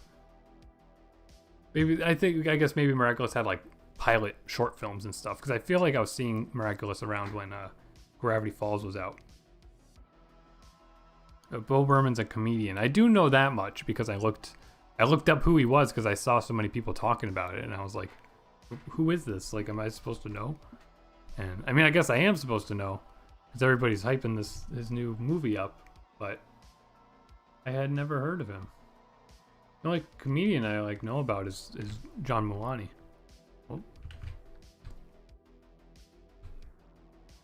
maybe I guess maybe Miraculous had like pilot short films and stuff, because I feel like I was seeing Miraculous around when Gravity Falls was out. Bo Burnham's a comedian. I do know that much because I looked up who he was because I saw so many people talking about it, and I was like, who is this? Like, am I supposed to know? And I mean, I guess I am supposed to know because everybody's hyping his new movie up, but I had never heard of him. The only comedian I like know about is John Mulaney. Oh.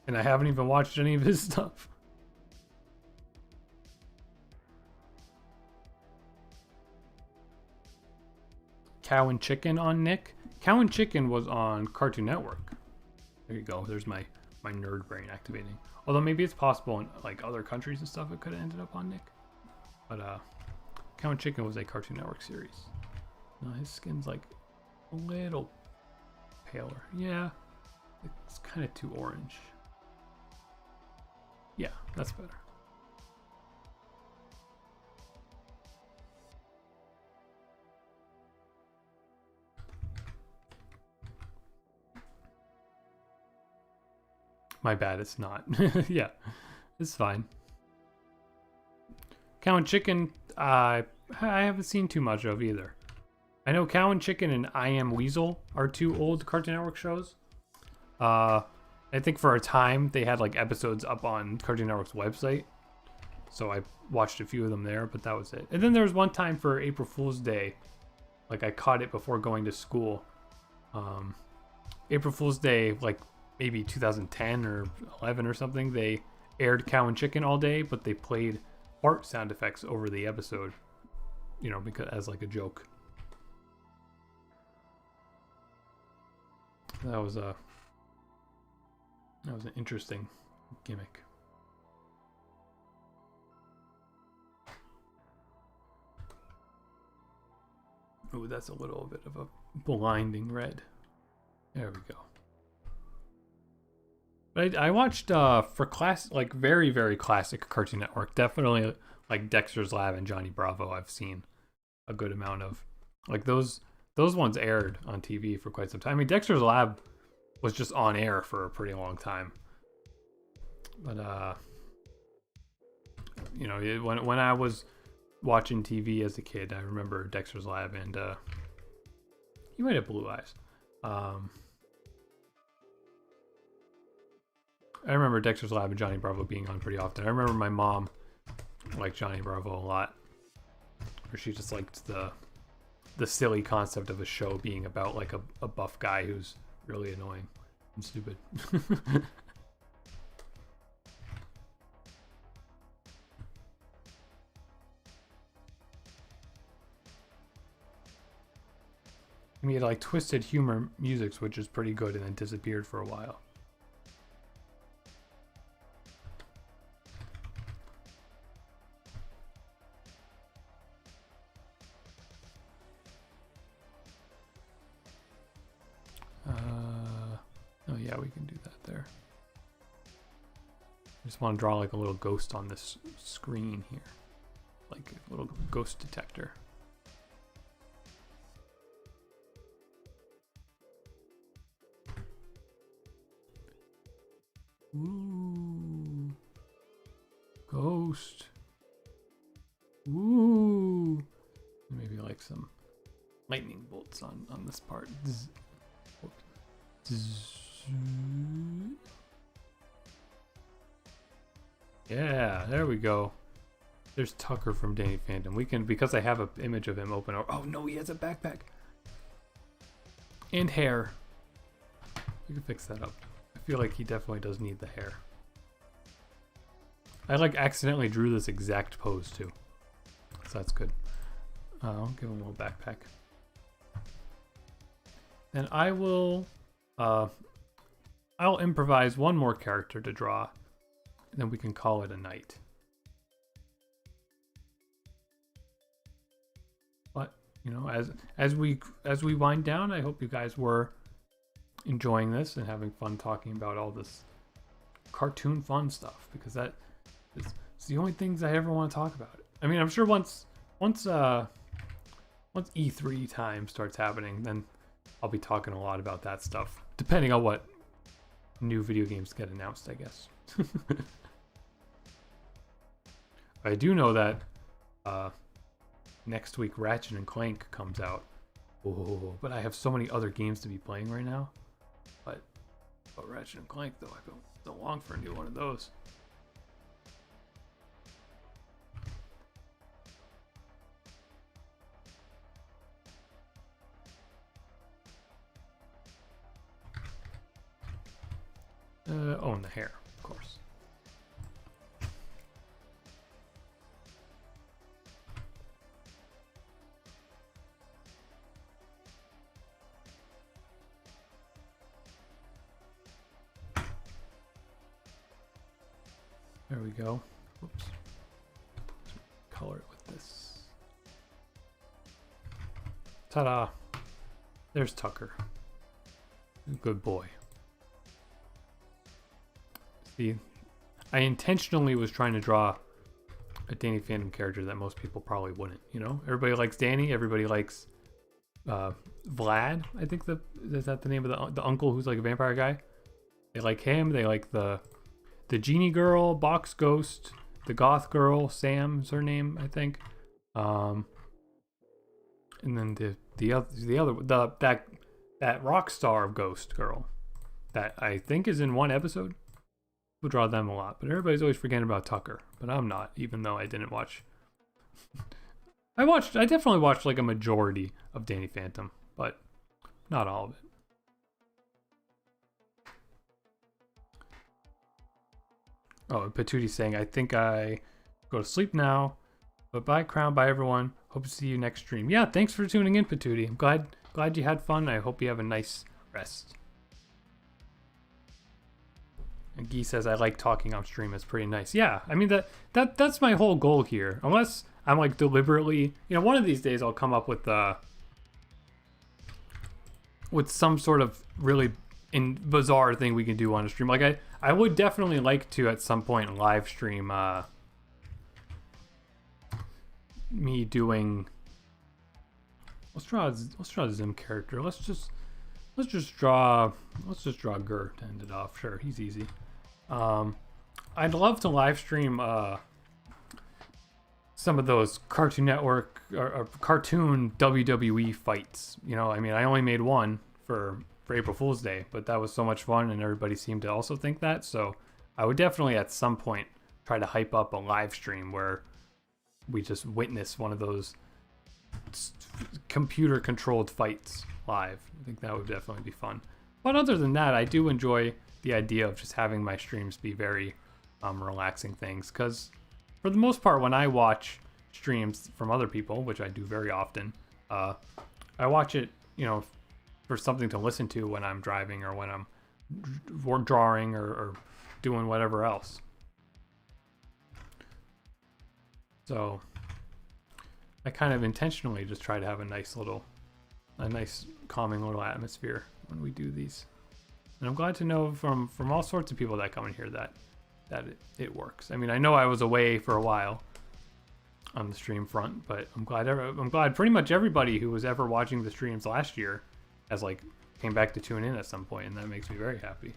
And I haven't even watched any of his stuff. Cow and Chicken on Nick. Cow and Chicken was on Cartoon Network. There you go. There's my nerd brain activating. Although maybe it's possible in like other countries and stuff it could have ended up on Nick. But Cow and Chicken was a Cartoon Network series. No, his skin's like a little paler. Yeah, it's kind of too orange. Yeah, that's better. My bad, it's not. Yeah, it's fine. Cow and Chicken, I haven't seen too much of either. I know Cow and Chicken and I Am Weasel are 2 old Cartoon Network shows. I think for a time they had like episodes up on Cartoon Network's website, so I watched a few of them there, but that was it. And then there was one time for April Fool's Day, like I caught it before going to school. April Fool's Day, like maybe 2010 or 11 or something, they aired Cow and Chicken all day, but they played fart sound effects over the episode, you know, because as like a joke. That was an interesting gimmick. Ooh, that's a little bit of a blinding red. There we go. I watched for class like very very classic Cartoon Network. Definitely like Dexter's Lab and Johnny Bravo. I've seen a good amount of like those ones aired on TV for quite some time. I mean, Dexter's Lab was just on air for a pretty long time. But you know, when I was watching TV as a kid, I remember Dexter's Lab and he might have blue eyes. I remember Dexter's Lab and Johnny Bravo being on pretty often. I remember my mom liked Johnny Bravo a lot, or she just liked the silly concept of a show being about like a buff guy who's really annoying and stupid. And he had like Twisted Humor music, which is pretty good, and then disappeared for a while. Oh yeah, we can do that there. I just want to draw like a little ghost on this screen here, like a little ghost detector. Ooh, ghost. Ooh, maybe like some lightning bolts on this part. Zzz. Zzz. Yeah, there we go. There's Tucker from Danny Phantom. We can, because I have an image of him open. Oh no, he has a backpack and hair. We can fix that up. I feel like he definitely does need the hair. I like accidentally drew this exact pose too, so that's good. I'll give him a little backpack. And I will I'll improvise one more character to draw, and then we can call it a night. But you know, as we wind down, I hope you guys were enjoying this and having fun talking about all this cartoon fun stuff, because that is the only things I ever want to talk about. I mean, I'm sure once E3 time starts happening, then I'll be talking a lot about that stuff, depending on what new video games get announced, I guess. I do know that next week Ratchet and Clank comes out. Oh, but I have so many other games to be playing right now. But Ratchet and Clank, though, I don't long for a new one of those. Oh, and the hair, of course. There we go. Whoops. Color it with this. Ta-da! There's Tucker. Good boy. See, I intentionally was trying to draw a Danny Phantom character that most people probably wouldn't. You know, everybody likes Danny. Everybody likes Vlad. I think is that the name of the uncle who's like a vampire guy. They like him. They like the genie girl, box ghost, the goth girl, Sam's her name, I think. And then that rock star of ghost girl that I think is in one episode. We'll draw them a lot, but everybody's always forgetting about Tucker. But I'm not, even though I didn't watch. I definitely watched like a majority of Danny Phantom, but not all of it. Oh, Patooty's saying, I think I go to sleep now. But bye, Crown. Bye, everyone. Hope to see you next stream. Yeah, thanks for tuning in, Patooty. I'm glad you had fun. I hope you have a nice rest. And Guy says, I like talking on stream. It's pretty nice. Yeah, I mean, that's my whole goal here. Unless I'm like deliberately, you know, one of these days I'll come up with some sort of really bizarre thing we can do on a stream. Like I I would definitely like to at some point live stream me doing. Let's draw a Zim character. Let's just draw Gur to end it off. Sure, he's easy. I'd love to live stream some of those Cartoon Network or cartoon WWE fights. You know, I mean, I only made one for April Fool's Day, but that was so much fun, and everybody seemed to also think that. So I would definitely at some point try to hype up a live stream where we just witness one of those computer controlled fights live. I think that would definitely be fun. But other than that, I do enjoy the idea of just having my streams be very relaxing things, because for the most part, when I watch streams from other people, which I do very often, I watch it, you know, for something to listen to when I'm driving or when I'm drawing or doing whatever else. So I kind of intentionally just try to have a nice calming little atmosphere when we do these. And I'm glad to know from all sorts of people that come in here that it works. I mean, I know I was away for a while on the stream front, but I'm glad pretty much everybody who was ever watching the streams last year has like came back to tune in at some point, and that makes me very happy.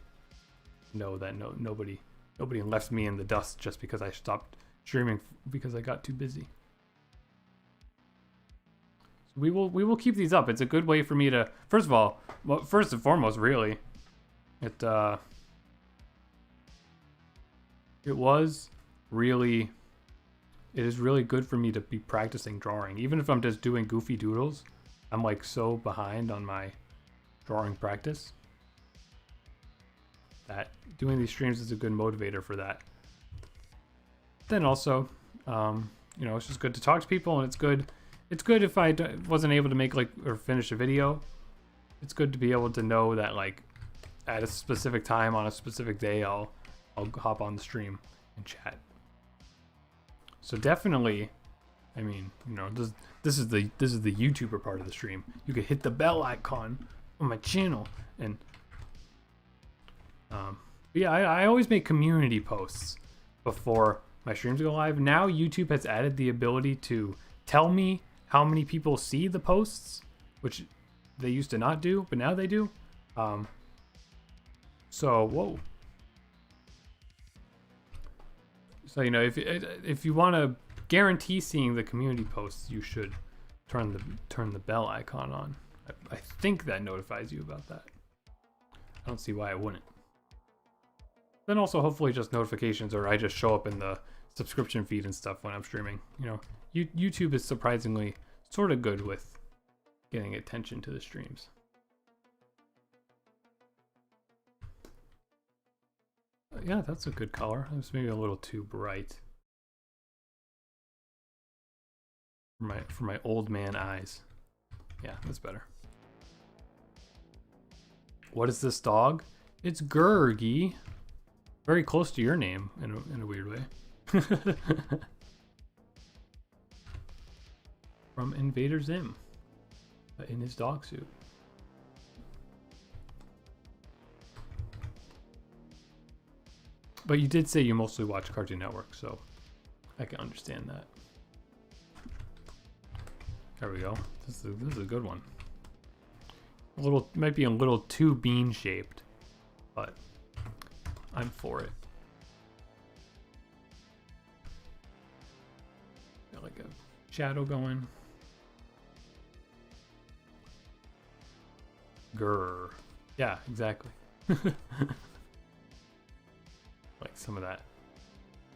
Know that nobody left me in the dust just because I stopped streaming because I got too busy. So we will keep these up. It's a good way for me to first and foremost, really, it is really good for me to be practicing drawing. Even if I'm just doing goofy doodles, I'm like so behind on my drawing practice that doing these streams is a good motivator for that. Then also, you know, it's just good to talk to people, and it's good if I wasn't able to make or finish a video. It's good to be able to know that like at a specific time on a specific day, I'll hop on the stream and chat. So definitely, I mean, you know, this is the YouTuber part of the stream. You could hit the bell icon on my channel, and yeah, I always make community posts before my streams go live. Now YouTube has added the ability to tell me how many people see the posts, which they used to not do, but now they do. So whoa. So, you know, if you want to guarantee seeing the community posts, you should turn the bell icon on. I think that notifies you about that. I don't see why it wouldn't. Then also hopefully just notifications, or I just show up in the subscription feed and stuff when I'm streaming. You know, YouTube is surprisingly sort of good with getting attention to the streams. Yeah, that's a good color. It's maybe a little too bright for my old man eyes. Yeah, that's better. What is this dog? It's Gurgi. Very close to your name in a weird way. From Invader Zim, in his dog suit. But you did say you mostly watch Cartoon Network, so I can understand that. There we go. This is a good one. Might be a little too bean shaped, but I'm for it. Got like a shadow going. Grr. Yeah, exactly. Like some of that.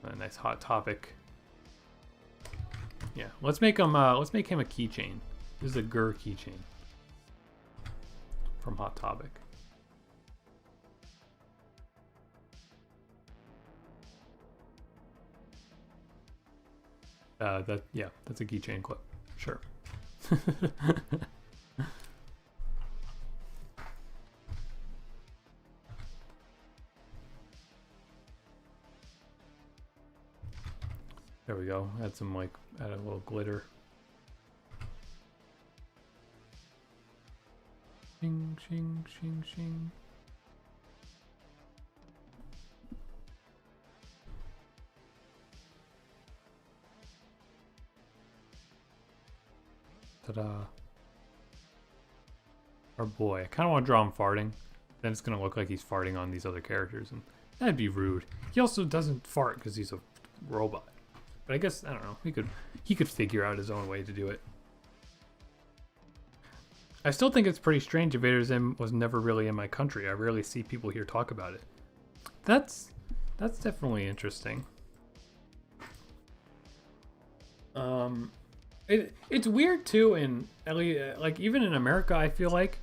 A nice Hot Topic. Yeah, let's make him a keychain. This is a Gur keychain from Hot Topic. That's a keychain clip. Sure. There we go. Add a little glitter. Shing, shing, shing, shing. Ta-da. Our boy. I kind of want to draw him farting. Then it's going to look like he's farting on these other characters. And that'd be rude. He also doesn't fart because he's a robot. But I guess, I don't know. He could figure out his own way to do it. I still think it's pretty strange Invader Zim was never really in my country. I rarely see people here talk about it. That's definitely interesting. It's weird too in like even in America, I feel like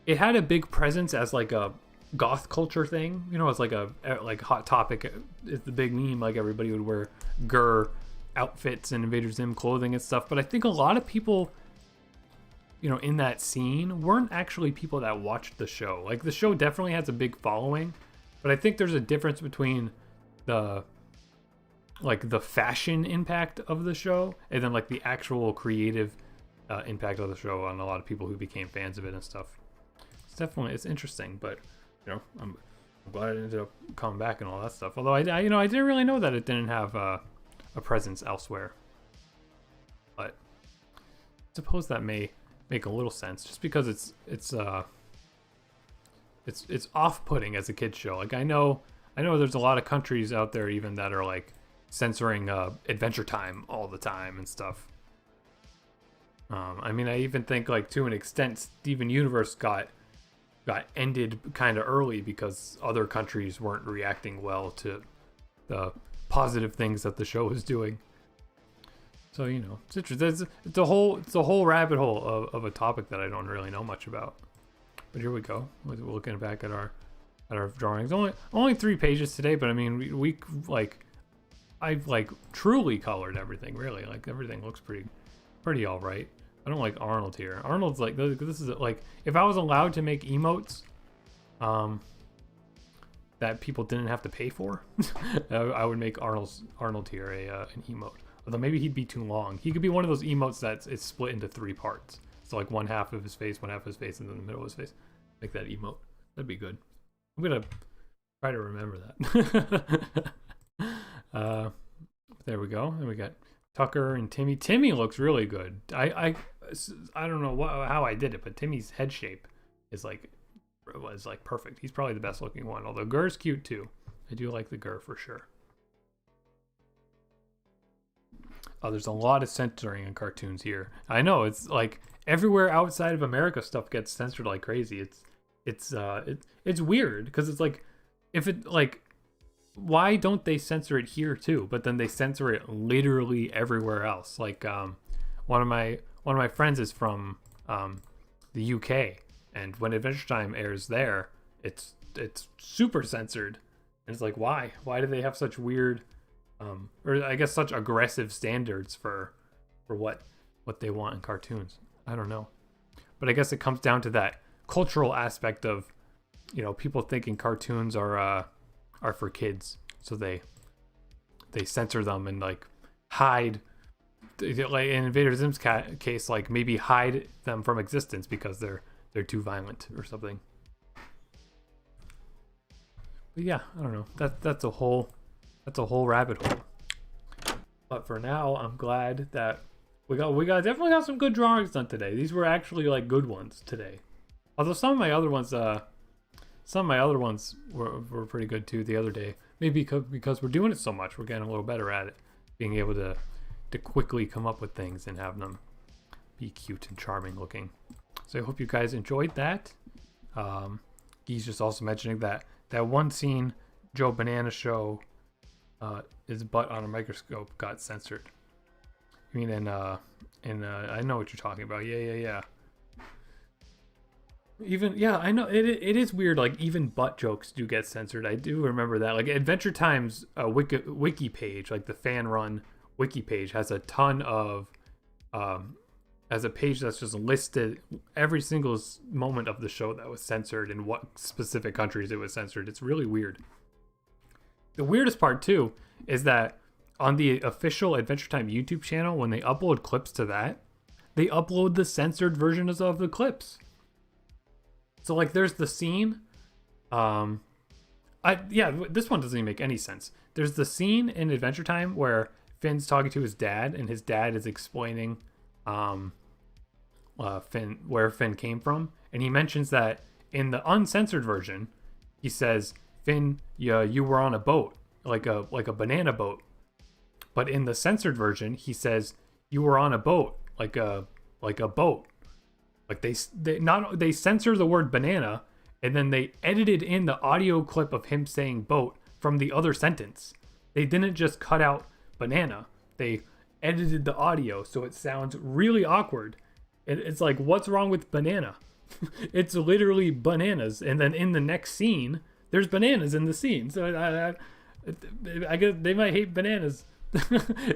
it had a big presence as like a goth culture thing, you know, it's like a Hot Topic. It's the big meme, like everybody would wear Gur outfits and Invader Zim clothing and stuff. But I think a lot of people, you know, in that scene weren't actually people that watched the show. Like the show definitely has a big following, but I think there's a difference between the fashion impact of the show and then like the actual creative impact of the show on a lot of people who became fans of it and stuff. It's interesting, but you know, I'm glad it ended up coming back and all that stuff. Although I didn't really know that it didn't have a presence elsewhere. But I suppose that may make a little sense, just because it's off-putting as a kids show. Like I know there's a lot of countries out there even that are like censoring Adventure Time all the time and stuff. I mean, I even think like to an extent Steven Universe got ended kind of early because other countries weren't reacting well to the positive things that the show was doing. So, you know, it's interesting. It's a whole rabbit hole of a topic that I don't really know much about. But here we go. We're looking back at our drawings. Only 3 pages today, but I mean, we I've like truly colored everything. Really, like everything looks pretty all right. I don't like Arnold here. Arnold's like, this is like, if I was allowed to make emotes that people didn't have to pay for, I would make Arnold here an emote. Although maybe he'd be too long. He could be one of those emotes it's split into 3 parts. So like one half of his face, and then the middle of his face. Like that emote. That'd be good. I'm gonna try to remember that. There we go. And we got Tucker and Timmy. Timmy looks really good. I don't know how I did it, but Timmy's head shape was like perfect. He's probably the best looking one. Although Gur's cute too. I do like the Gur for sure. Oh, there's a lot of censoring in cartoons here. I know, it's like everywhere outside of America stuff gets censored like crazy. It's weird because it's like, if it like, why don't they censor it here too? But then they censor it literally everywhere else. Like one of my friends is from the UK, and when Adventure Time airs there, it's super censored. And it's like, why do they have such weird or I guess such aggressive standards for what they want in cartoons? I don't know, but I guess it comes down to that cultural aspect of, you know, people thinking cartoons are for kids, so they censor them and like hide, like in Invader Zim's case, like maybe hide them from existence because they're too violent or something. But yeah, I don't know. That's a whole rabbit hole. But for now, I'm glad that we definitely got some good drawings done today. These were actually like good ones today. Although some of my other ones were pretty good too the other day. Maybe because we're doing it so much, we're getting a little better at it, being able to quickly come up with things and have them be cute and charming looking. So I hope you guys enjoyed that. He's just also mentioning that one scene, Joe Banana Show, his butt on a microscope got censored. I mean, I know what you're talking about. Yeah. Even, yeah, I know it is weird. Like even butt jokes do get censored. I do remember that. Like Adventure Time's wiki page, like the fan run wiki page, has a ton of as a page that's just listed every single moment of the show that was censored and what specific countries it was censored. It's really weird. The weirdest part too is that on the official Adventure Time YouTube channel, when they upload clips to that, they upload the censored versions of the clips. So like there's the scene, this one doesn't even make any sense. There's the scene in Adventure Time where Finn's talking to his dad and his dad is explaining Finn, where Finn came from, and he mentions that in the uncensored version, he says, "Finn, you were on a boat, like a banana boat." But in the censored version, he says, "You were on a boat, like a boat." Like they censor the word banana, and then they edited in the audio clip of him saying boat from the other sentence. They didn't just cut out banana. They edited the audio so it sounds really awkward. It's like, what's wrong with banana? It's literally bananas, and then in the next scene, there's bananas in the scene. So I guess they might hate bananas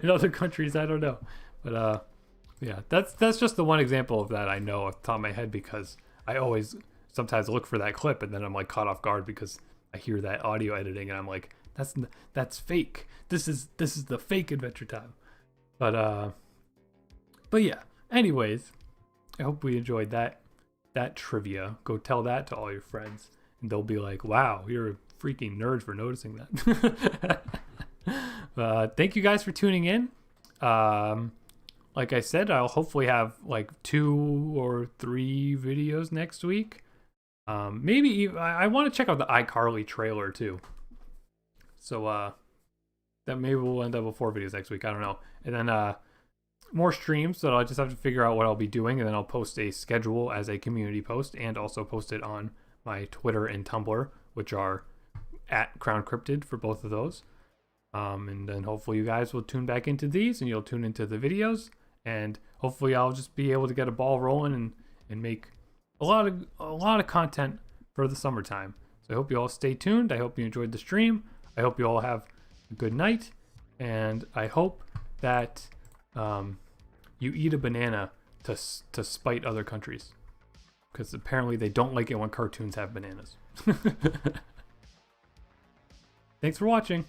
in other countries. I don't know, but yeah, that's just the one example of that I know off the top of my head, because I always sometimes look for that clip and then I'm like caught off guard because I hear that audio editing and I'm like, that's fake. This is the fake Adventure Time. But yeah. Anyways, I hope we enjoyed that trivia. Go tell that to all your friends, and they'll be like, "Wow, you're a freaking nerd for noticing that." Thank you guys for tuning in. Like I said, I'll hopefully have like 2 or 3 videos next week. Maybe even, I want to check out the iCarly trailer too. So that maybe we'll end up with 4 videos next week. I don't know. And then more streams, so I'll just have to figure out what I'll be doing, and then I'll post a schedule as a community post, and also post it on my Twitter and Tumblr, which are at Crown Cryptid for both of those. And then hopefully you guys will tune back into these, and you'll tune into the videos, and hopefully I'll just be able to get a ball rolling and make a lot of content for the summertime. So I hope you all stay tuned. I hope you enjoyed the stream. I hope you all have a good night, and I hope that you eat a banana to spite other countries, because apparently they don't like it when cartoons have bananas. Thanks for watching.